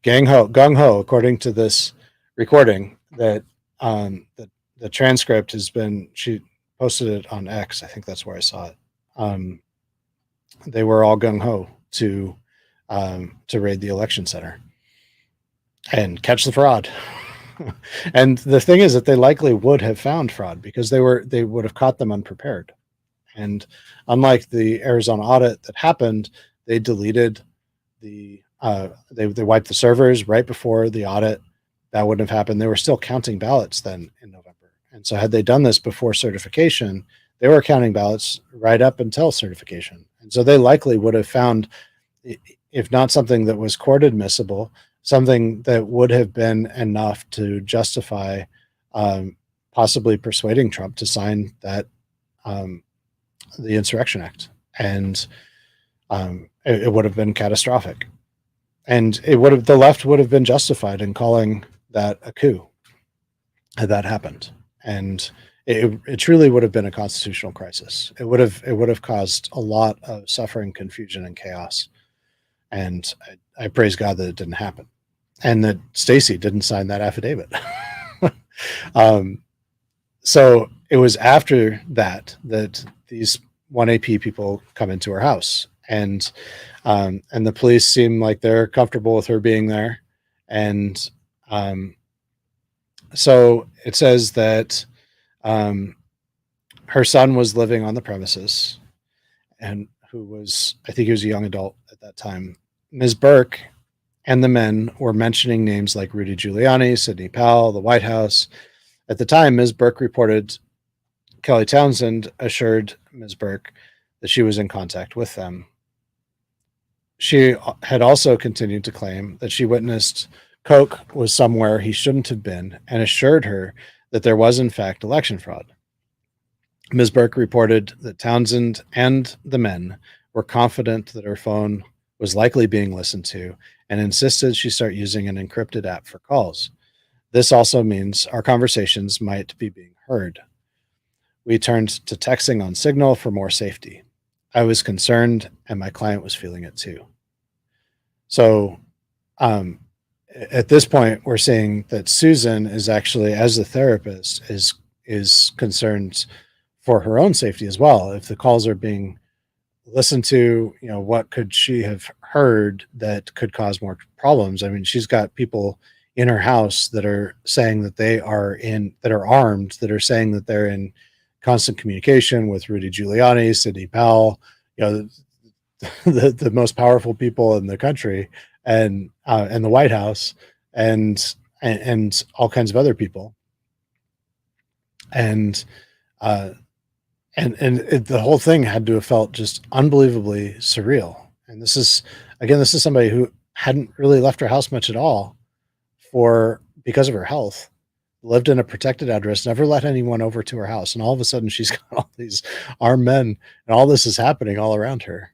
[SPEAKER 1] gung ho, according to this recording that the transcript has been. She posted it on X. I think that's where I saw it. They were all gung ho to raid the election center and catch the fraud. And the thing is that they likely would have found fraud because they would have caught them unprepared. And unlike the Arizona audit that happened, they deleted they wiped the servers right before the audit. That wouldn't have happened. They were still counting ballots then in November. And so had they done this before certification, they were counting ballots right up until certification. And so they likely would have found, if not something that was court admissible, something that would have been enough to justify possibly persuading Trump to sign that the Insurrection Act. And it would have been catastrophic. And the left would have been justified in calling that a coup had that happened. And it truly would have been a constitutional crisis. It would have caused a lot of suffering, confusion, and chaos. And I praise God that it didn't happen, and that Staci didn't sign that affidavit. So it was after that these 1AP people come into her house, and the police seem like they're comfortable with her being there. And so it says that her son was living on the premises, and I think he was a young adult at that time. Ms. Burke and the men were mentioning names like Rudy Giuliani, Sidney Powell, the White House. At the time, Ms. Burke reported Kelly Townsend assured Ms. Burke that she was in contact with them. She had also continued to claim that she witnessed Koch was somewhere he shouldn't have been, and assured her that there was in fact election fraud. Ms. Burke reported that Townsend and the men were confident that her phone was likely being listened to, and insisted she start using an encrypted app for calls. This also means our conversations might be being heard. We turned to texting on Signal for more safety. I was concerned, and my client was feeling it too. So at this point, we're seeing that Susan is actually, as the therapist, is concerned for her own safety as well. If the calls are being listened to, what could she have heard that could cause more problems? I mean, she's got people in her house that are saying that that are armed, that are saying that they're in constant communication with Rudy Giuliani, Sidney Powell, the most powerful people in the country, and the White House, and all kinds of other people, and the whole thing had to have felt just unbelievably surreal. And this is somebody who hadn't really left her house much at all because of her health, lived in a protected address, never let anyone over to her house. And all of a sudden she's got all these armed men, and all this is happening all around her.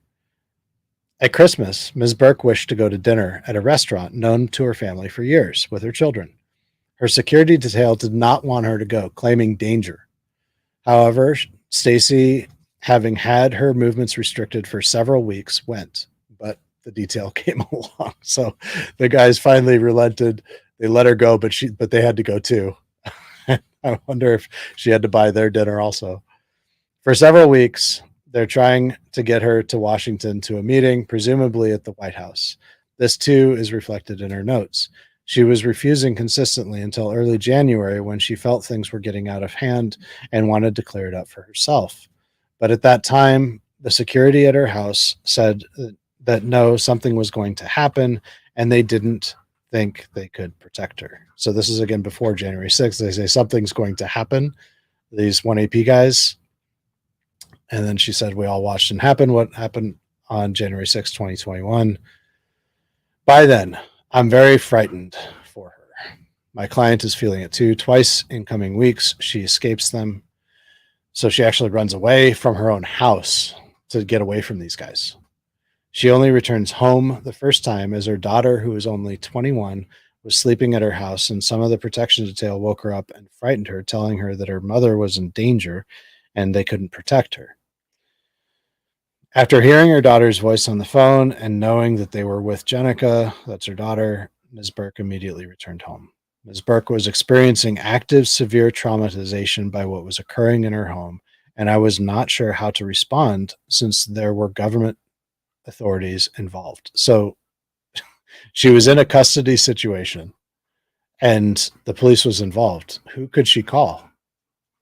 [SPEAKER 1] At Christmas, Ms. Burke wished to go to dinner at a restaurant known to her family for years with her children. Her security detail did not want her to go, claiming danger. However, Staci, having had her movements restricted for several weeks, went, but the detail came along. So the guys finally relented. They let her go, but they had to go too. I wonder if she had to buy their dinner also. For several weeks, they're trying to get her to Washington to a meeting, presumably at the White House. This too is reflected in her notes. She was refusing consistently until early January, when she felt things were getting out of hand and wanted to clear it up for herself. But at that time, the security at her house said that no, something was going to happen, and they didn't think they could protect her. So this is again before January 6th. They say something's going to happen, these 1AP guys. And then she said, we all watched it happen. What happened on January 6th, 2021. By then, I'm very frightened for her. My client is feeling it too. Twice in coming weeks, she escapes them. So she actually runs away from her own house to get away from these guys. She only returns home the first time as her daughter, who is only 21, was sleeping at her house, and some of the protection detail woke her up and frightened her, telling her that her mother was in danger and they couldn't protect her. After hearing her daughter's voice on the phone and knowing that they were with Jenica, that's her daughter, Ms. Burke immediately returned home. Ms. Burke was experiencing active, severe traumatization by what was occurring in her home, and I was not sure how to respond since there were government authorities involved. So she was in a custody situation, and the police was involved. Who could she call?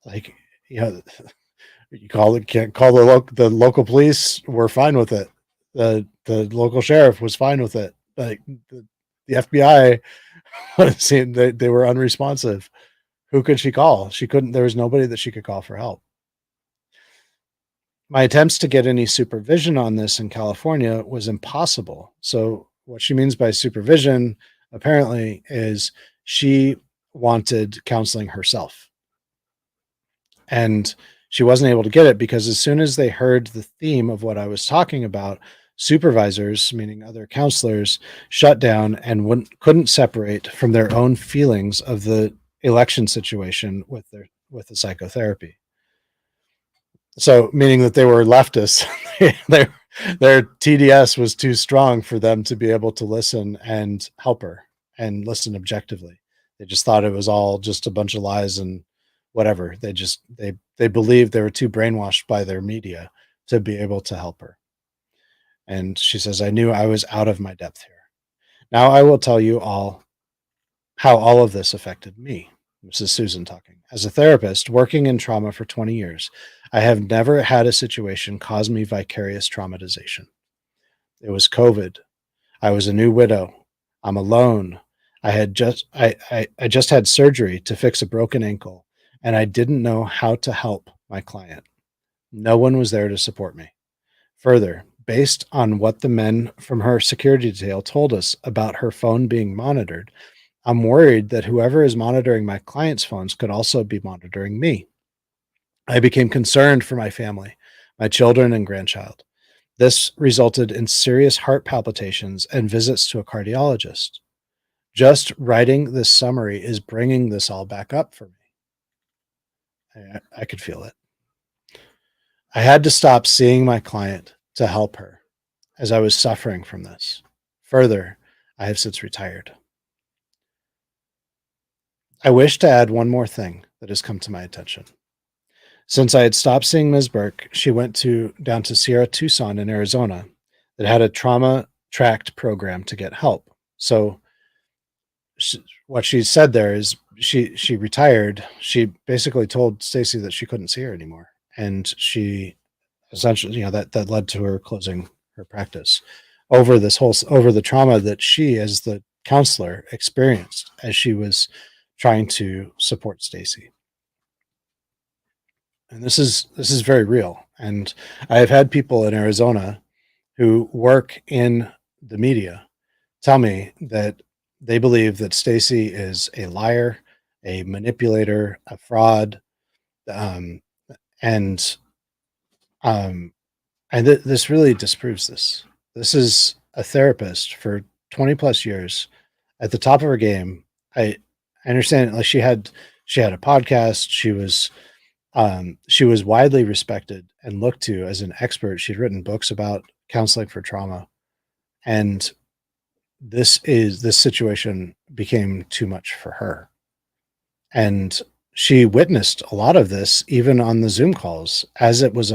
[SPEAKER 1] You can't call the local police. We're fine with it. The local sheriff was fine with it. Like the FBI, they were unresponsive. Who could she call? She couldn't. There was nobody that she could call for help. My attempts to get any supervision on this in California was impossible. So what she means by supervision, apparently, is she wanted counseling herself, and she wasn't able to get it because as soon as they heard the theme of what I was talking about, supervisors, meaning other counselors, shut down and couldn't separate from their own feelings of the election situation with the psychotherapy. So, meaning that they were leftists, their TDS was too strong for them to be able to listen and help her and listen objectively. They just thought it was all just a bunch of lies and whatever. They believed they were too brainwashed by their media to be able to help her. And she says, I knew I was out of my depth here. Now I will tell you all how all of this affected me. This is Susan talking. As a therapist working in trauma for 20 years, I have never had a situation cause me vicarious traumatization. It was COVID. I was a new widow. I'm alone. I just had surgery to fix a broken ankle, and I didn't know how to help my client. No one was there to support me. Further, based on what the men from her security detail told us about her phone being monitored, I'm worried that whoever is monitoring my client's phones could also be monitoring me. I became concerned for my family, my children and grandchild. This resulted in serious heart palpitations and visits to a cardiologist. Just writing this summary is bringing this all back up for me. I could feel it. I had to stop seeing my client to help her as I was suffering from this. Further, I have since retired. I wish to add one more thing that has come to my attention. Since I had stopped seeing Ms. Burk, she went down to Sierra Tucson in Arizona that had a trauma-tracked program to get help. So what she said there is she retired. She basically told Staci that she couldn't see her anymore. And she essentially, that led to her closing her practice over the trauma that she, as the counselor, experienced as she was trying to support Staci. And this is very real. And I have had people in Arizona who work in the media tell me that they believe that Staci is a liar, a manipulator, a fraud, and this really disproves this. This is a therapist for 20 plus years at the top of her game. I understand, like, she had a podcast. She was widely respected and looked to as an expert. She'd written books about counseling for trauma, and this situation became too much for her. And she witnessed a lot of this even on the Zoom calls as it was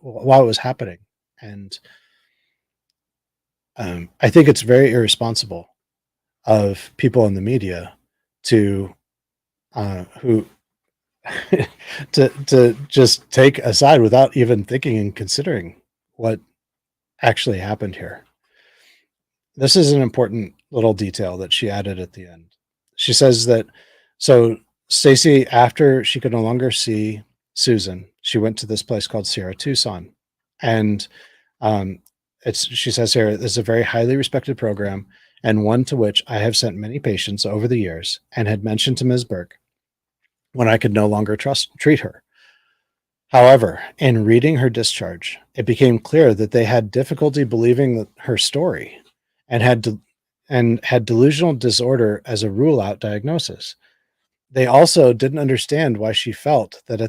[SPEAKER 1] while it was happening. And I think it's very irresponsible of people in the media to to just take a side without even thinking and considering what actually happened here. This is an important little detail that she added at the end. She says that, so Staci, after she could no longer see Susan, she went to this place called Sierra Tucson. And she says here, it's a very highly respected program and one to which I have sent many patients over the years and had mentioned to Ms. Burk when I could no longer treat her. However, in reading her discharge, it became clear that they had difficulty believing her story and had delusional disorder as a rule-out diagnosis. They also didn't understand why she felt that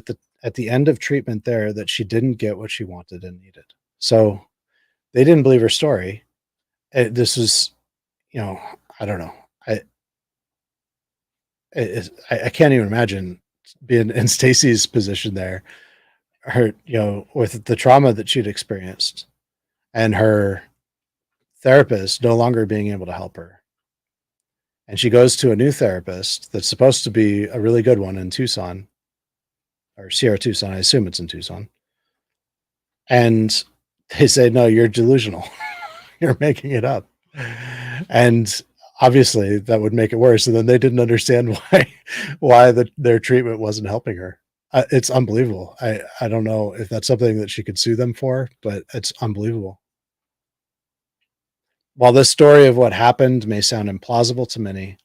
[SPEAKER 1] at the end of treatment there that she didn't get what she wanted and needed. So they didn't believe her story. This was, I don't know. I can't even imagine being in Staci's position there. Her, with the trauma that she'd experienced and her therapist no longer being able to help her. And she goes to a new therapist that's supposed to be a really good one in Tucson, or Sierra Tucson. I assume it's in Tucson. And they say, no, you're delusional. You're making it up. And obviously that would make it worse. And then they didn't understand why their treatment wasn't helping her. It's unbelievable. I don't know if that's something that she could sue them for, but it's unbelievable. While this story of what happened may sound implausible to many,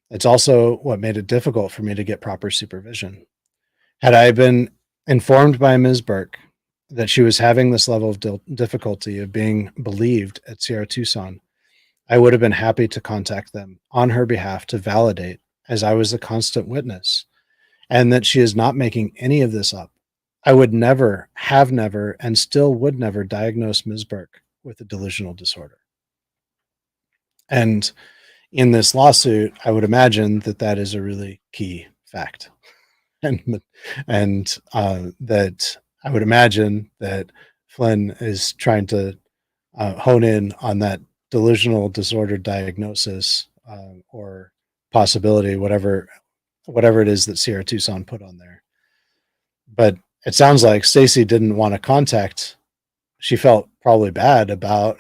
[SPEAKER 1] it's also what made it difficult for me to get proper supervision. Had I been informed by Ms. Burk that she was having this level of difficulty of being believed at Sierra Tucson, I would have been happy to contact them on her behalf to validate, as I was the constant witness, and that she is not making any of this up. I would never, have never, and still would never diagnose Ms. Burke with a delusional disorder. And in this lawsuit, I would imagine that that is a really key fact. And that I would imagine that Flynn is trying to hone in on that delusional disorder diagnosis or possibility, whatever it is that Sierra Tucson put on there. But it sounds like Staci didn't want to contact. She felt probably bad about.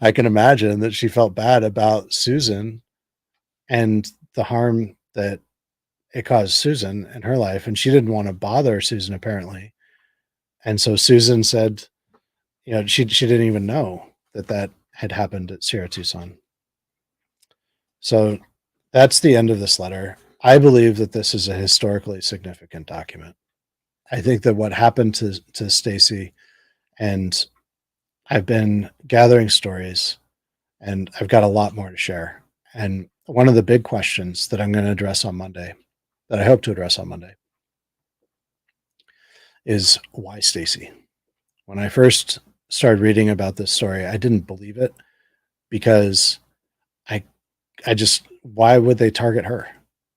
[SPEAKER 1] I can imagine that she felt bad about Susan and the harm that it caused Susan in her life, and she didn't want to bother Susan apparently. And so Susan said, she didn't even know that had happened at Sierra Tucson. So that's the end of this letter. I believe that this is a historically significant document. I think that what happened to Staci, and I've been gathering stories, and I've got a lot more to share. And one of the big questions that I'm going to address on Monday, that I hope to address on Monday, is why Staci? When I first started reading about this story, I didn't believe it because I just, why would they target her?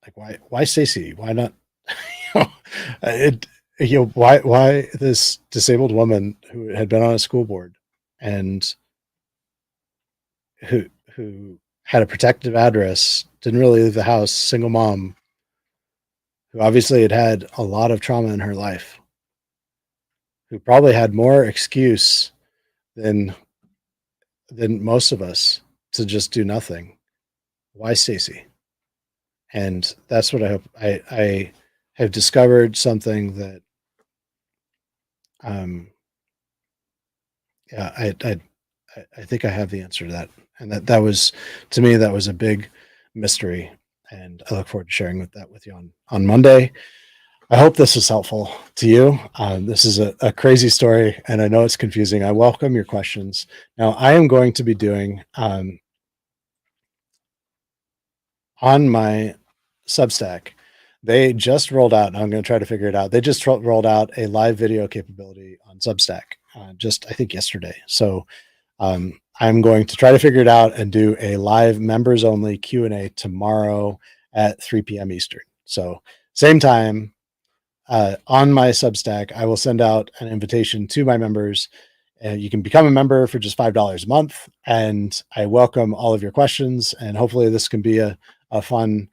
[SPEAKER 1] Like, why Staci? Why not? Why this disabled woman who had been on a school board and who had a protective address, didn't really leave the house, single mom, who obviously had a lot of trauma in her life, who probably had more excuse than most of us to just do nothing. Why Staci? And that's what I hope. I have discovered something that I think I have the answer to that. And that was, to me, that was a big mystery. And I look forward to sharing that with you on Monday. I hope this is helpful to you. This is a crazy story, and I know it's confusing. I welcome your questions. Now, I am going to be doing on my Substack, they just rolled out, and I'm going to try to figure it out. They just rolled out a live video capability on Substack, just I think yesterday. So I'm going to try to figure it out and do a live members only Q&A tomorrow at 3 p.m. Eastern. So same time on my Substack, I will send out an invitation to my members. You can become a member for just $5 a month, and I welcome all of your questions. And hopefully this can be a fun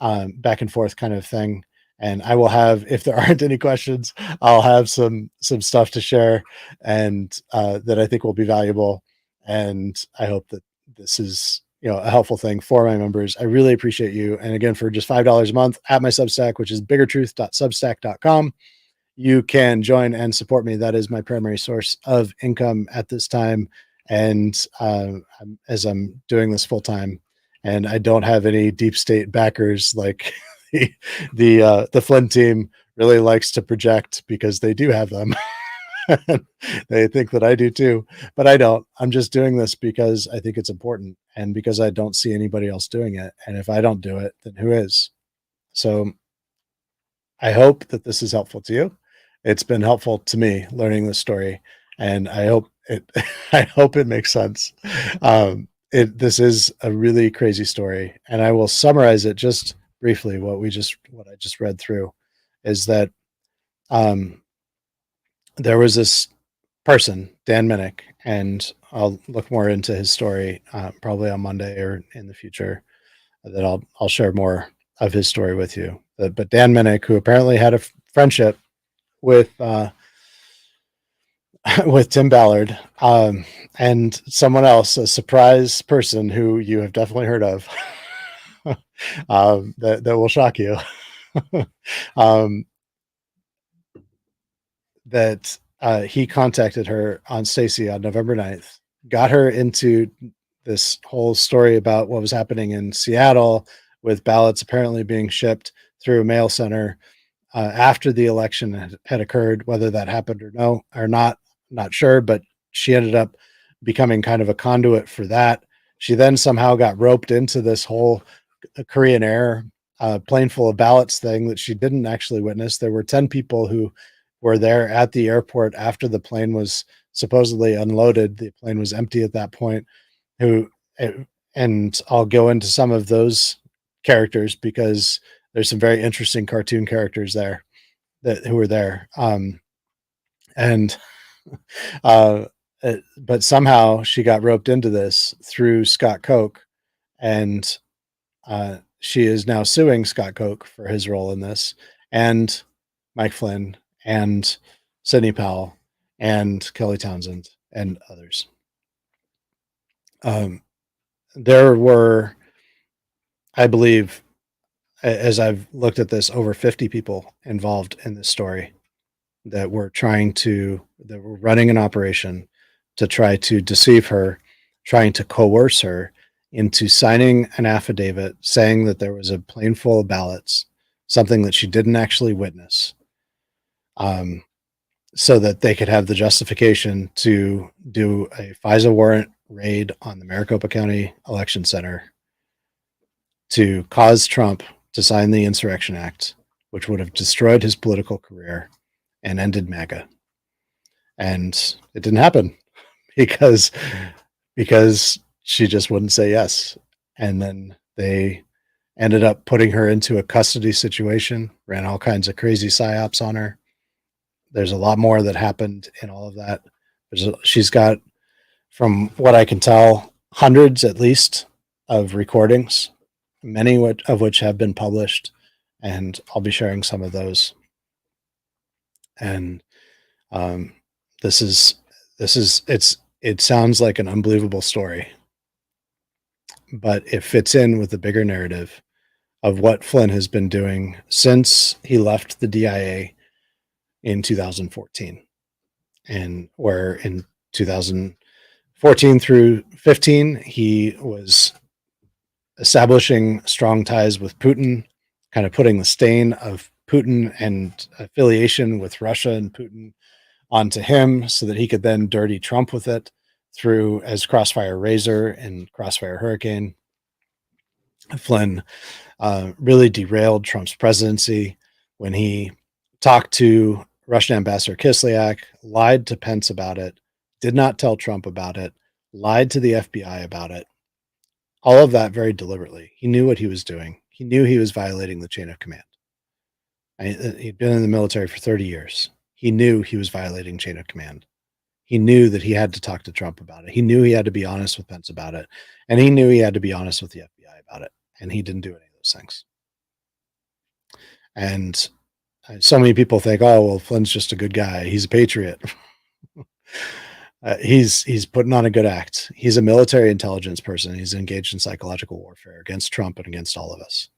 [SPEAKER 1] back and forth kind of thing. And I will have, if there aren't any questions, I'll have some stuff to share and that I think will be valuable. And I hope that this is, a helpful thing for my members. I really appreciate you. And again, for just $5 a month at my Substack, which is biggertruth.substack.com, you can join and support me. That is my primary source of income at this time. And as I'm doing this full time, and I don't have any deep state backers like the Flynn team really likes to project, because they do have them. They think that I do too, but I don't. I'm just doing this because I think it's important, and because I don't see anybody else doing it. And if I don't do it, then who is? So I hope that this is helpful to you. It's been helpful to me learning this story, and I hope it makes sense. This is a really crazy story, and I will summarize it just briefly. What I just read through is that there was this person, Dan Minnick, and I'll look more into his story probably on Monday or in the future. That I'll share more of his story with you. But Dan Minnick, who apparently had a friendship with Tim Ballard and someone else, a surprise person who you have definitely heard of, that will shock you. That he contacted her on Staci on November 9th, got her into this whole story about what was happening in Seattle with ballots apparently being shipped through a mail center after the election had occurred. Whether that happened or not, not sure, but she ended up becoming kind of a conduit for that. She then somehow got roped into this whole Korean Air plane full of ballots thing that she didn't actually witness. There were 10 people who were there at the airport after the plane was supposedly unloaded. The plane was empty at that point. And I'll go into some of those characters because there's some very interesting cartoon characters there who were there. And but somehow she got roped into this through Scott Koch, and she is now suing Scott Koch for his role in this, and Mike Flynn, and Sidney Powell, and Kelly Townsend, and others. There were, I believe, as I've looked at this, over 50 people involved in this story that were running an operation to try to deceive her, trying to coerce her into signing an affidavit saying that there was a plane full of ballots, something that she didn't actually witness, so that they could have the justification to do a FISA warrant raid on the Maricopa County Election Center to cause Trump to sign the Insurrection Act, which would have destroyed his political career and ended MAGA. And it didn't happen because she just wouldn't say yes. And then they ended up putting her into a custody situation, ran all kinds of crazy psyops on her. There's a lot more that happened in all of that. She's got, from what I can tell, hundreds at least of recordings, many of which have been published, and I'll be sharing some of those. And it sounds like an unbelievable story, but it fits in with the bigger narrative of what Flynn has been doing since he left the DIA in 2014, and where in 2014 through 15, he was establishing strong ties with Putin, kind of putting the stain of Putin and affiliation with Russia and Putin onto him so that he could then dirty Trump with it through as Crossfire Razor and Crossfire Hurricane. Flynn really derailed Trump's presidency when he talked to Russian Ambassador Kislyak, lied to Pence about it, did not tell Trump about it, lied to the FBI about it. All of that very deliberately. He knew what he was doing. He knew he was violating the chain of command. He'd been in the military for 30 years. He knew he was violating chain of command. He knew that he had to talk to Trump about it. He knew he had to be honest with Pence about it. And he knew he had to be honest with the FBI about it. And he didn't do any of those things. And so many people think, oh, well, Flynn's just a good guy. He's a patriot. He's putting on a good act. He's a military intelligence person. He's engaged in psychological warfare against Trump and against all of us.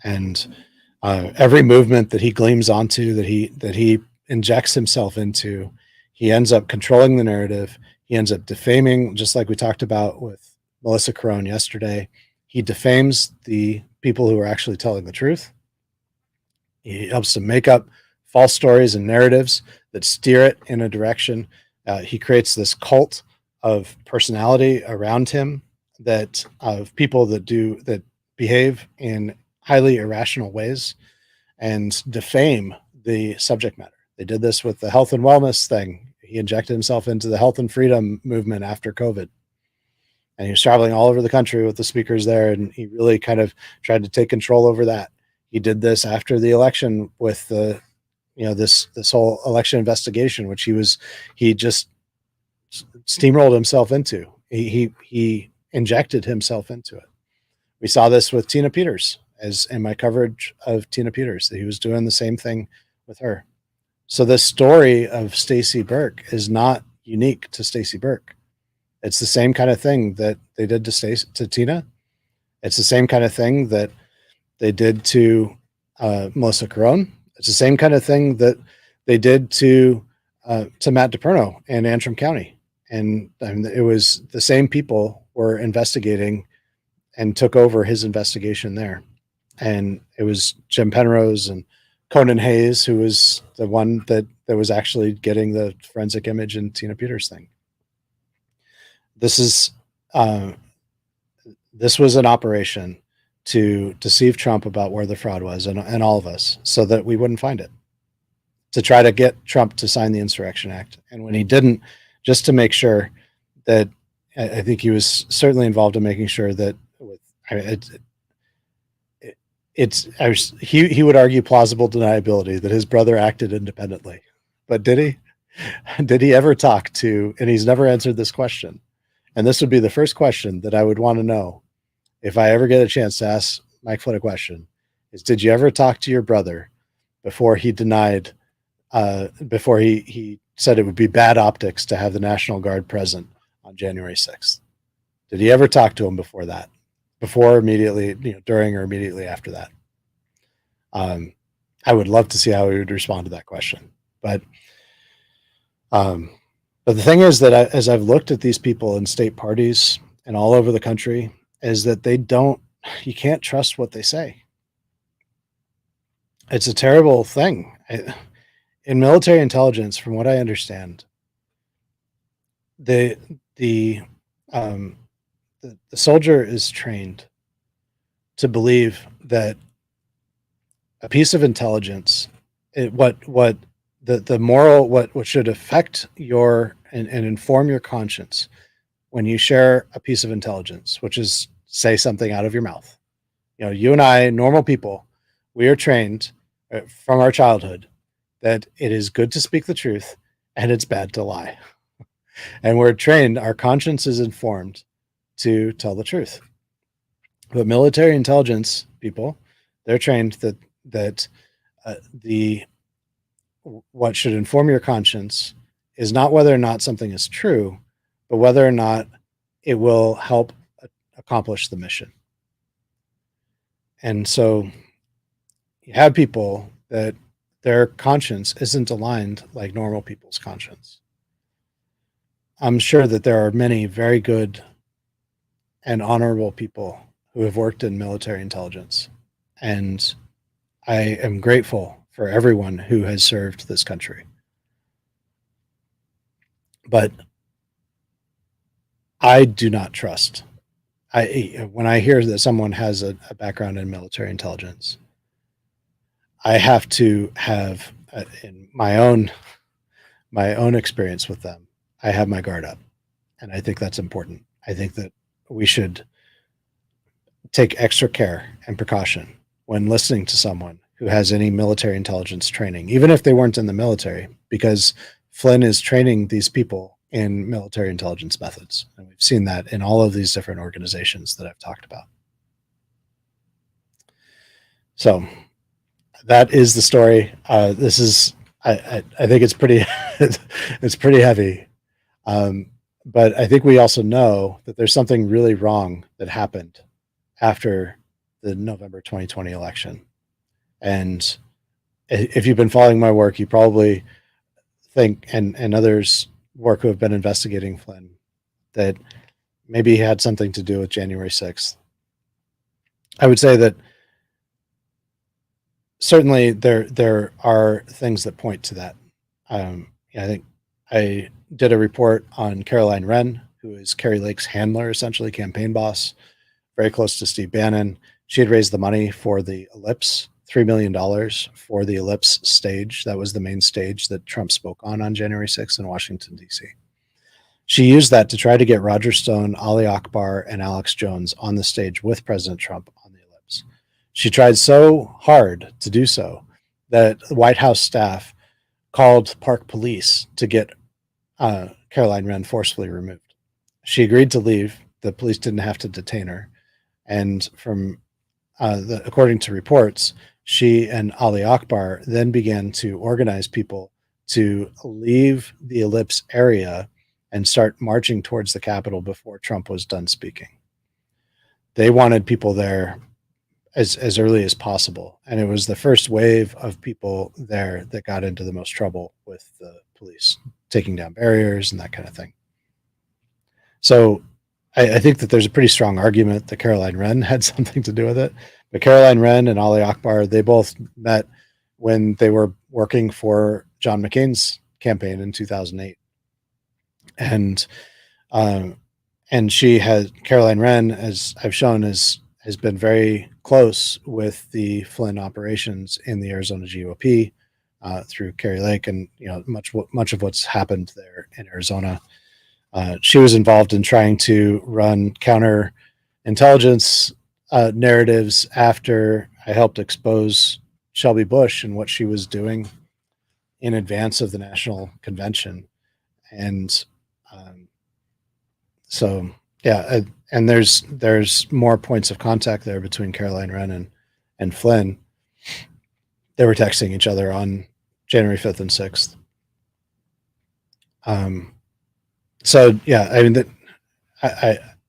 [SPEAKER 1] And every movement that he gleams onto, that he injects himself into, he ends up controlling the narrative. He ends up defaming, just like we talked about with Mellissa Carone yesterday. He defames the people who are actually telling the truth. He helps to make up false stories and narratives that steer it in a direction. He creates this cult of personality around him that of people that behave in highly irrational ways and defame the subject matter. They did this with the health and wellness thing. He injected himself into the health and freedom movement after COVID. And he was traveling all over the country with the speakers there, and he really kind of tried to take control over that. He did this after the election with the, this whole election investigation, which he just steamrolled himself into. He injected himself into it. We saw this with Tina Peters, as in my coverage of Tina Peters, that he was doing the same thing with her. So the story of Staci Burk is not unique to Staci Burk. It's the same kind of thing that they did to Tina. It's the same kind of thing that they did to Mellissa Carone. It's the same kind of thing that they did to Matt DePerno in Antrim County. And it was the same people were investigating and took over his investigation there. And it was Jim Penrose and Conan Hayes, who was the one that was actually getting the forensic image in Tina Peters thing. This was an operation to deceive Trump about where the fraud was and all of us so that we wouldn't find it, to try to get Trump to sign the Insurrection Act. And when he didn't, just to make sure that, I think he was certainly involved in making sure that he would argue plausible deniability that his brother acted independently. But did he? Did he ever talk to, and he's never answered this question. And this would be the first question that I would want to know if I ever get a chance to ask Mike Flynn a question, is did you ever talk to your brother before he denied, before he said it would be bad optics to have the National Guard present on January 6th? Did he ever talk to him before that? Before, immediately, during or immediately after that? I would love to see how he would respond to that question. But the thing is that as I've looked at these people in state parties and all over the country, is that you can't trust what they say. It's a terrible thing. In military intelligence, from what I understand, the soldier is trained to believe that a piece of intelligence, what should affect your and inform your conscience when you share a piece of intelligence, which is say something out of your mouth. You and I, normal people, we are trained from our childhood that it is good to speak the truth and it's bad to lie. And we're trained, our conscience is informed to tell the truth. But military intelligence people, they're trained that what should inform your conscience is not whether or not something is true, but whether or not it will help accomplish the mission. And so you have people that their conscience isn't aligned like normal people's conscience. I'm sure that there are many very good and honorable people who have worked in military intelligence. And I am grateful for everyone who has served this country. But I do not trust. When I hear that someone has a background in military intelligence, I have to have, in my own experience with them, I have my guard up. And I think that's important. I think that we should take extra care and precaution when listening to someone who has any military intelligence training, even if they weren't in the military, because Flynn is training these people in military intelligence methods. And we've seen that in all of these different organizations that I've talked about. So that is the story. This is, I think it's pretty, it's pretty heavy. But I think we also know that there's something really wrong that happened after the November 2020 election. And if you've been following my work, you probably think, and others work who have been investigating Flynn, that maybe he had something to do with January 6th. I would say that certainly there are things that point to that. I think I did a report on Caroline Wren, who is Carrie Lake's handler, essentially campaign boss, very close to Steve Bannon. She had raised the money for the Ellipse, $3 million for the Ellipse stage. That was the main stage that Trump spoke on January 6th in Washington, D.C. She used that to try to get Roger Stone, Ali Akbar, and Alex Jones on the stage with President Trump on the Ellipse. She tried so hard to do so that the White House staff called Park Police to get Caroline Wren forcefully removed. She agreed to leave. The police didn't have to detain her. And from according to reports, she and Ali Akbar then began to organize people to leave the Ellipse area and start marching towards the Capitol before Trump was done speaking. They wanted people there as early as possible. And it was the first wave of people there that got into the most trouble with the police, taking down barriers and that kind of thing. So I think that there's a pretty strong argument that Caroline Wren had something to do with it. But Caroline Wren and Ali Akbar, they both met when they were working for John McCain's campaign in 2008. And Caroline Wren, as I've shown, has been very close with the Flynn operations in the Arizona GOP. through Kari Lake, and much of what's happened there in Arizona. She was involved in trying to run counterintelligence narratives after I helped expose Shelby Bush and what she was doing in advance of the national convention. And so, yeah, and there's more points of contact there between Caroline Wren and Flynn. They were texting each other on January 5th and 6th. So yeah, I mean,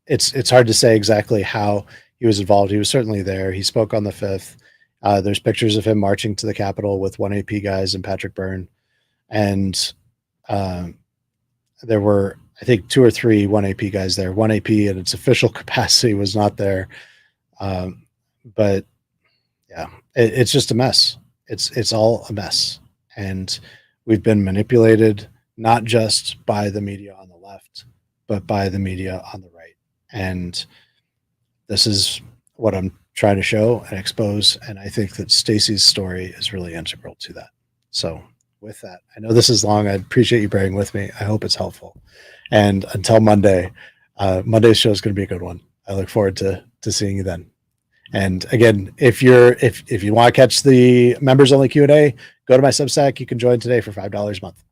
[SPEAKER 1] it's hard to say exactly how he was involved. He was certainly there. He spoke on the 5th. There's pictures of him marching to the Capitol with 1AP guys and Patrick Byrne. And there were, I think, 2 or 3 1AP guys there. 1AP in its official capacity was not there. But yeah, it's just a mess. It's all a mess. And we've been manipulated, not just by the media on the left, but by the media on the right. And this is what I'm trying to show and expose. And I think that Staci's story is really integral to that. So with that, I know this is long. I appreciate you bearing with me. I hope it's helpful. And until Monday, Monday's show is going to be a good one. I look forward to seeing you then. And again, if you want to catch the members only Q&A, go to my Substack. You can join today for $5 a month.